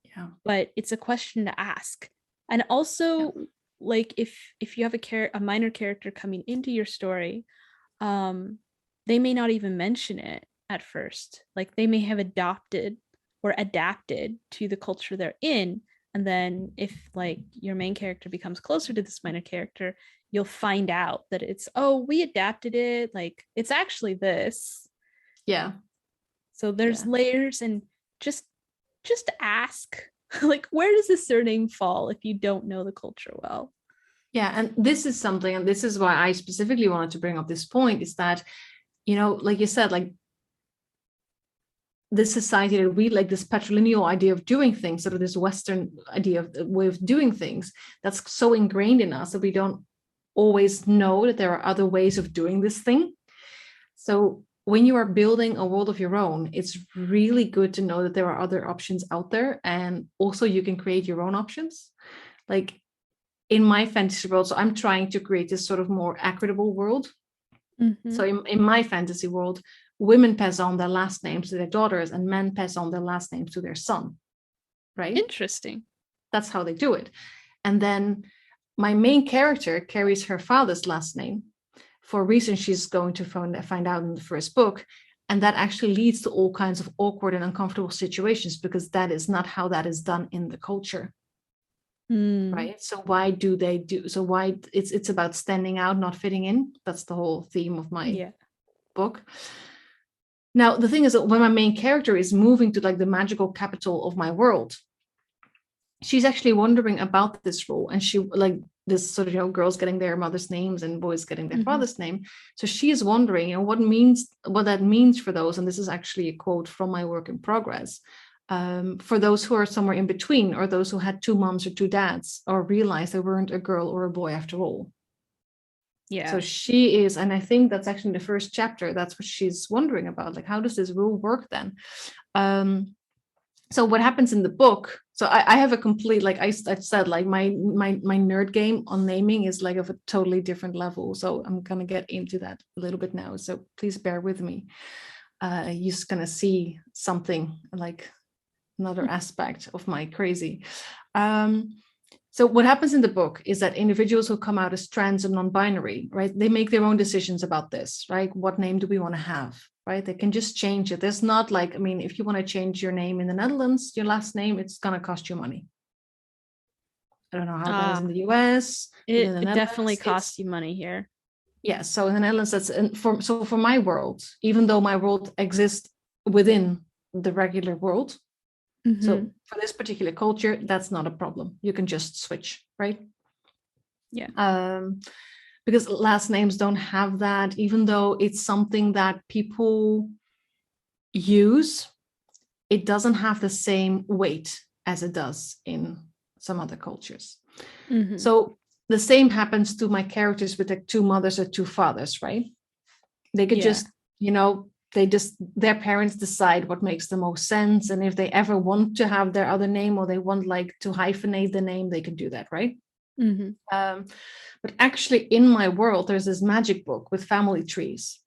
Yeah. But it's a question to ask. And also, like if you have a minor character coming into your story, they may not even mention it at first. Like, they may have adopted or adapted to the culture they're in, and then if like your main character becomes closer to this minor character, you'll find out that it's, oh, we adapted it, like it's actually this. Yeah. So there's layers, and just ask like, where does the surname fall if you don't know the culture well? Yeah, and this is something, and this is why I specifically wanted to bring up this point, is that, like you said, like this society that we like, this patrilineal idea of doing things, sort of this Western idea of way of doing things, that's so ingrained in us that we don't always know that there are other ways of doing this thing. So when you are building a world of your own, it's really good to know that there are other options out there, and also you can create your own options. Like in my fantasy world, so I'm trying to create this sort of more equitable world. So in my fantasy world, women pass on their last names to their daughters, and men pass on their last names to their son. Right? Interesting. That's how they do it. And then my main character carries her father's last name for a reason she's going to find out in the first book. And that actually leads to all kinds of awkward and uncomfortable situations, because that is not how that is done in the culture. Right? So why do they do so? Why it's about standing out, not fitting in. That's the whole theme of my book. Now the thing is that when my main character is moving to like the magical capital of my world, she's actually wondering about this role, and she like this sort of girls getting their mother's names and boys getting their father's name. So she is wondering what that means for those, and this is actually a quote from my work in progress. For those who are somewhere in between, or those who had two moms or two dads, or realized they weren't a girl or a boy after all. Yeah. So she is, and I think that's actually the first chapter. That's what she's wondering about. Like, how does this rule work then? So what happens in the book? So I have a complete, like I said, like my nerd game on naming is like of a totally different level. So I'm gonna get into that a little bit now. So please bear with me. You're just gonna see something like another aspect of my crazy. So what happens in the book is that individuals who come out as trans and non-binary, right, they make their own decisions about this, right? What name do we want to have, right? They can just change it. There's not like, I mean, if you want to change your name in the Netherlands, your last name, it's going to cost you money. I don't know how that is in the US. It definitely costs you money here. Yeah, so in the Netherlands, that's for my world, even though my world exists within the regular world, so for this particular culture, that's not a problem. You can just switch, right? Yeah. Because last names don't have that, even though it's something that people use, it doesn't have the same weight as it does in some other cultures. So the same happens to my characters with the two mothers or two fathers, right? They could just, their parents decide what makes the most sense. And if they ever want to have their other name, or they want like to hyphenate the name, they can do that, right? But actually in my world, there's this magic book with family trees,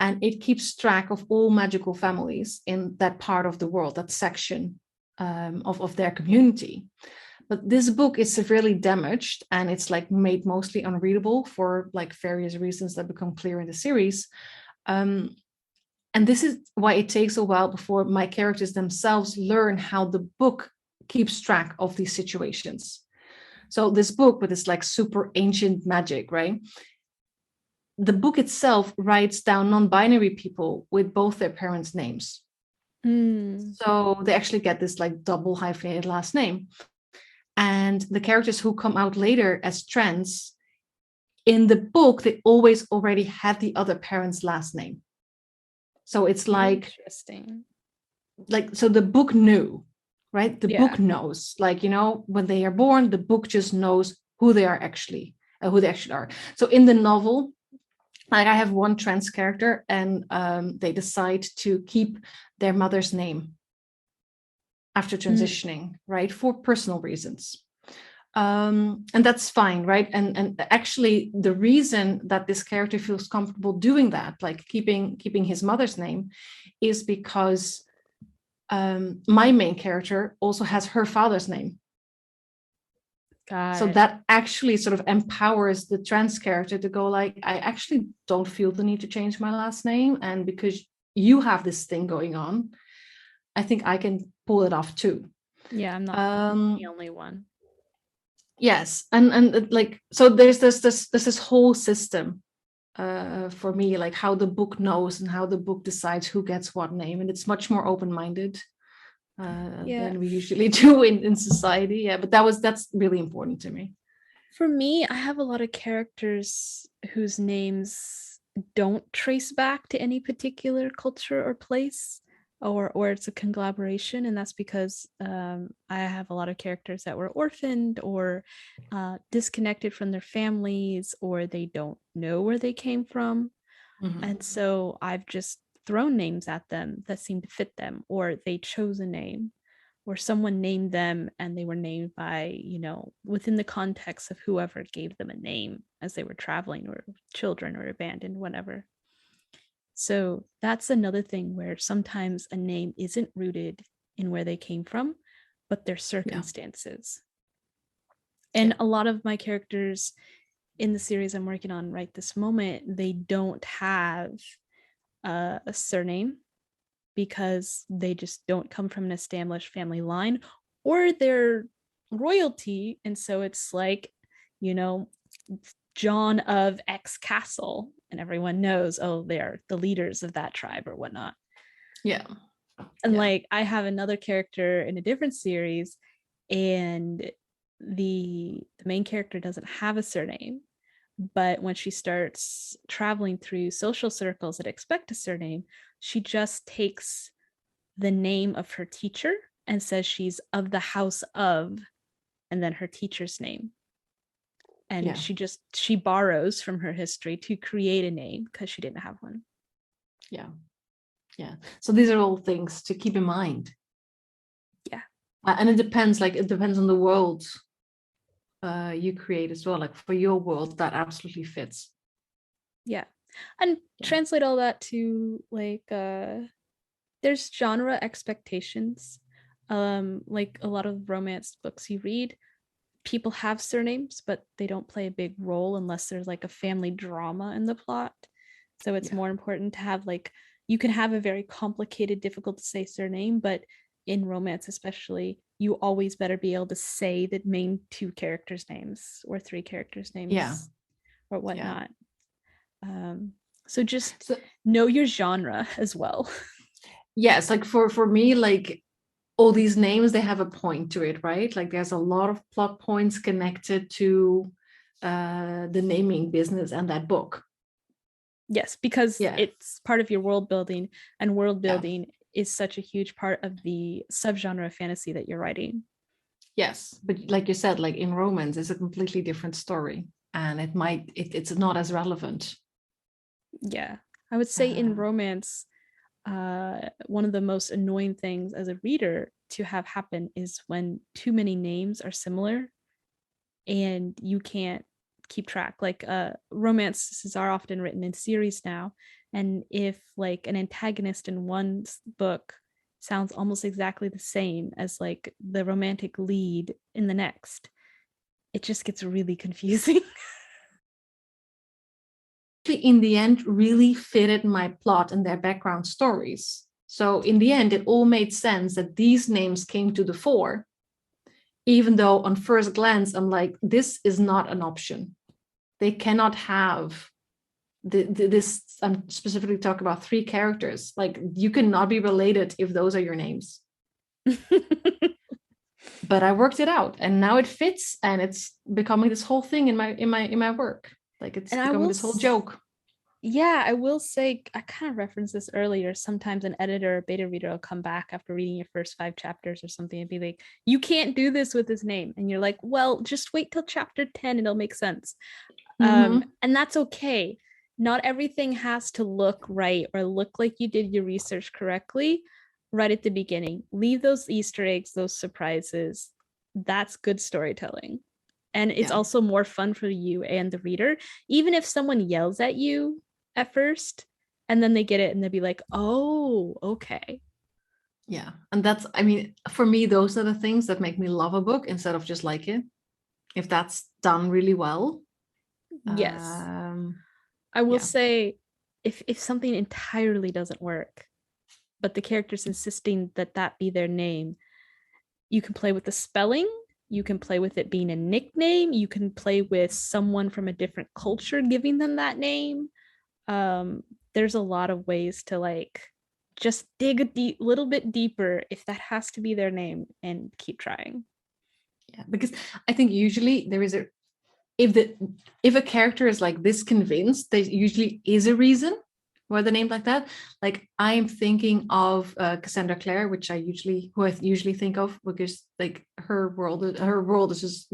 and it keeps track of all magical families in that part of the world, that section of their community. But this book is severely damaged, and it's like made mostly unreadable for like various reasons that become clear in the series. And this is why it takes a while before my characters themselves learn how the book keeps track of these situations. So this book with this like super ancient magic, right? The book itself writes down non-binary people with both their parents' names. So they actually get this like double hyphenated last name. And the characters who come out later as trans, in the book, they always already had the other parent's last name. So it's like, interesting. Like, so the book knew, right? The book knows, like, when they are born, the book just knows who they actually are. So in the novel, like I have one trans character, and they decide to keep their mother's name after transitioning, right? For personal reasons. And that's fine, right? And actually the reason that this character feels comfortable doing that, like keeping his mother's name, is because my main character also has her father's name. So that actually sort of empowers the trans character to go like, I actually don't feel the need to change my last name, and because you have this thing going on, I think I can pull it off too. Yeah, I'm not the only one. Yes, and like, so there's this whole system for me, like how the book knows and how the book decides who gets what name, and it's much more open-minded than we usually do in society. Yeah, but that's really important to me. For me, I have a lot of characters whose names don't trace back to any particular culture or place, or it's a conglomeration, and that's because I have a lot of characters that were orphaned or disconnected from their families, or they don't know where they came from. And so I've just thrown names at them that seem to fit them, or they chose a name, or someone named them and they were named by, within the context of whoever gave them a name as they were traveling, or children, or abandoned, whatever. So that's another thing where sometimes a name isn't rooted in where they came from, but their circumstances. And a lot of my characters in the series I'm working on right this moment, they don't have a surname because they just don't come from an established family line, or they're royalty. And so it's like, John of X Castle, and everyone knows, oh, they're the leaders of that tribe or whatnot. Yeah. And like, I have another character in a different series, and the main character doesn't have a surname, but when she starts traveling through social circles that expect a surname, she just takes the name of her teacher and says she's of the house of, and then her teacher's name. And she borrows from her history to create a name because she didn't have one. Yeah. So these are all things to keep in mind. Yeah. And it depends, on the world you create as well. Like for your world, that absolutely fits. Yeah. And translate all that to like there's genre expectations. Like a lot of romance books you read, people have surnames, but they don't play a big role unless there's like a family drama in the plot. So it's more important to have like, you can have a very complicated, difficult to say surname, but in romance especially, you always better be able to say the main two characters' names or three characters' names or whatnot. So just know your genre as well. Yes, like for me, like all these names, they have a point to it, right? Like there's a lot of plot points connected to the naming business and that book. Yes, because it's part of your world building, and world building is such a huge part of the subgenre of fantasy that you're writing. Yes, but like you said, like in romance, it's a completely different story, and it's not as relevant. Yeah, I would say in romance, one of the most annoying things as a reader to have happen is when too many names are similar and you can't keep track. Like romances are often written in series now, and if like an antagonist in one book sounds almost exactly the same as like the romantic lead in the next, it just gets really confusing. In the end, really fitted my plot and their background stories. So in the end, it all made sense that these names came to the fore, even though on first glance, I'm like, this is not an option. They cannot have this. I'm specifically talking about three characters. Like you cannot be related if those are your names. But I worked it out, and now it fits, and it's becoming this whole thing in my work. Like it's becoming this whole joke. Yeah, I will say, I kind of referenced this earlier. Sometimes an editor or beta reader will come back after reading your first 5 chapters or something and be like, you can't do this with this name. And you're like, well, just wait till chapter 10 and it'll make sense. And that's okay. Not everything has to look right or look like you did your research correctly right at the beginning. Leave those Easter eggs, those surprises. That's good storytelling. And it's also more fun for you and the reader. Even if someone yells at you at first and then they get it and they'll be like, oh, okay. Yeah. And that's, I mean, for me, those are the things that make me love a book instead of just like it. If that's done really well. Yes. I will say if something entirely doesn't work, but the character's insisting that that be their name, you can play with the spelling. You can play with it being a nickname. You can play with someone from a different culture giving them that name. There's a lot of ways to like just dig a little bit deeper if that has to be their name and keep trying. Yeah, because I think usually there is if a character is like this convinced, there usually is a reason why they're named like that. Like I'm thinking of Cassandra Clare, who I usually think of because like her world is just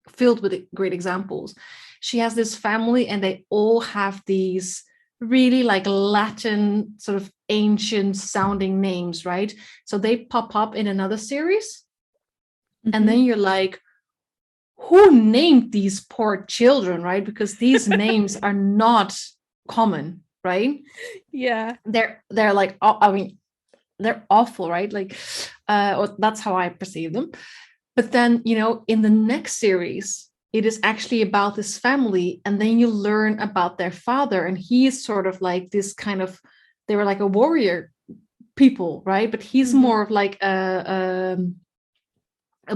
filled with great examples. She has this family and they all have these really like Latin sort of ancient sounding names, right? So they pop up in another series. And then you're like, who named these poor children, right? Because these names are not common, right? Yeah. They're like, I mean, they're awful, right? Like, that's how I perceive them. But then, you know, in the next series, it is actually about this family. And then you learn about their father. And he is sort of like this kind of, they were like a warrior people, right? But he's more of like a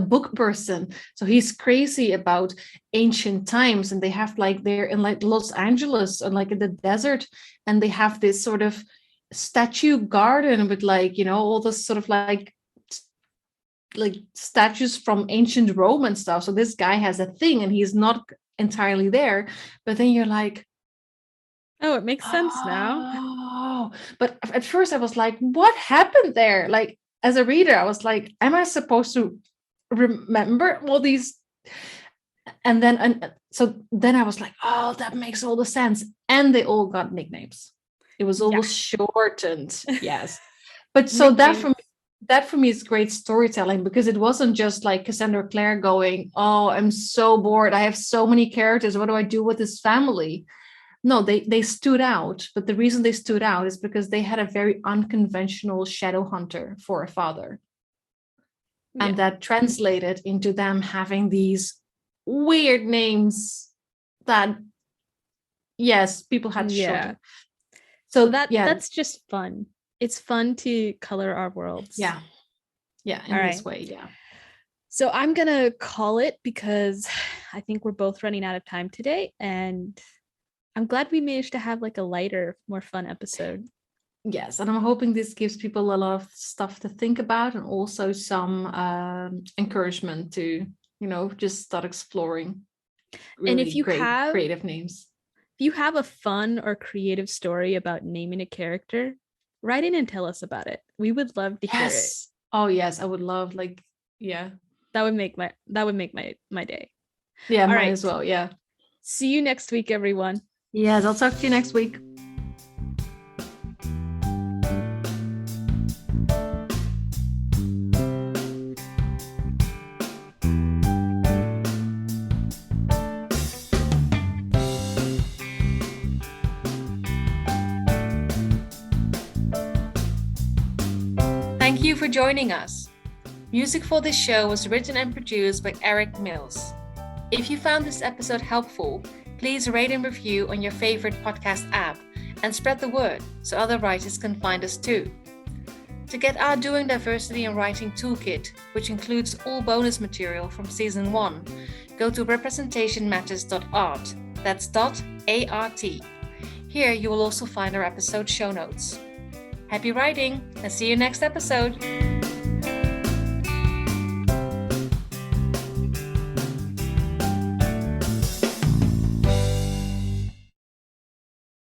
book person. So he's crazy about ancient times. And they have like, they're in like Los Angeles and like in the desert. And they have this sort of statue garden with like, you know, all this sort of like statues from ancient Rome and stuff. So this guy has a thing and he's not entirely there. But then you're like, oh, it makes sense now. But at first I was like, what happened there? Like as a reader, I was like, am I supposed to remember all these? And then so then I was like, oh, that makes all the sense. And they all got nicknames. It was almost shortened. Yes. But so that for me, that for me is great storytelling, because it wasn't just like Cassandra Clare going, oh, I'm so bored, I have so many characters, what do I do with this family? No, they stood out. But the reason they stood out is because they had a very unconventional shadow hunter for a father. And that translated into them having these weird names that, yes, people had to shorten. So that's just fun. It's fun to color our worlds. Yeah, in this way, yeah. So I'm gonna call it, because I think we're both running out of time today, and I'm glad we managed to have like a lighter, more fun episode. Yes, and I'm hoping this gives people a lot of stuff to think about, and also some encouragement to, just start exploring really and if you have creative names. If you have a fun or creative story about naming a character, write in and tell us about it. We would love to hear it. Oh yes, I would love, That would make my day. Yeah, all mine right. As well, yeah. See you next week, everyone. Yes, I'll talk to you next week. Thank you for joining us. Music for this show was written and produced by Eric Mills. If you found this episode helpful, please rate and review on your favorite podcast app and spread the word so other writers can find us too. To get our Doing Diversity in Writing Toolkit, which includes all bonus material from Season 1, go to representationmatters.art. That's .art. Here you will also find our episode show notes. Happy writing, and see you next episode!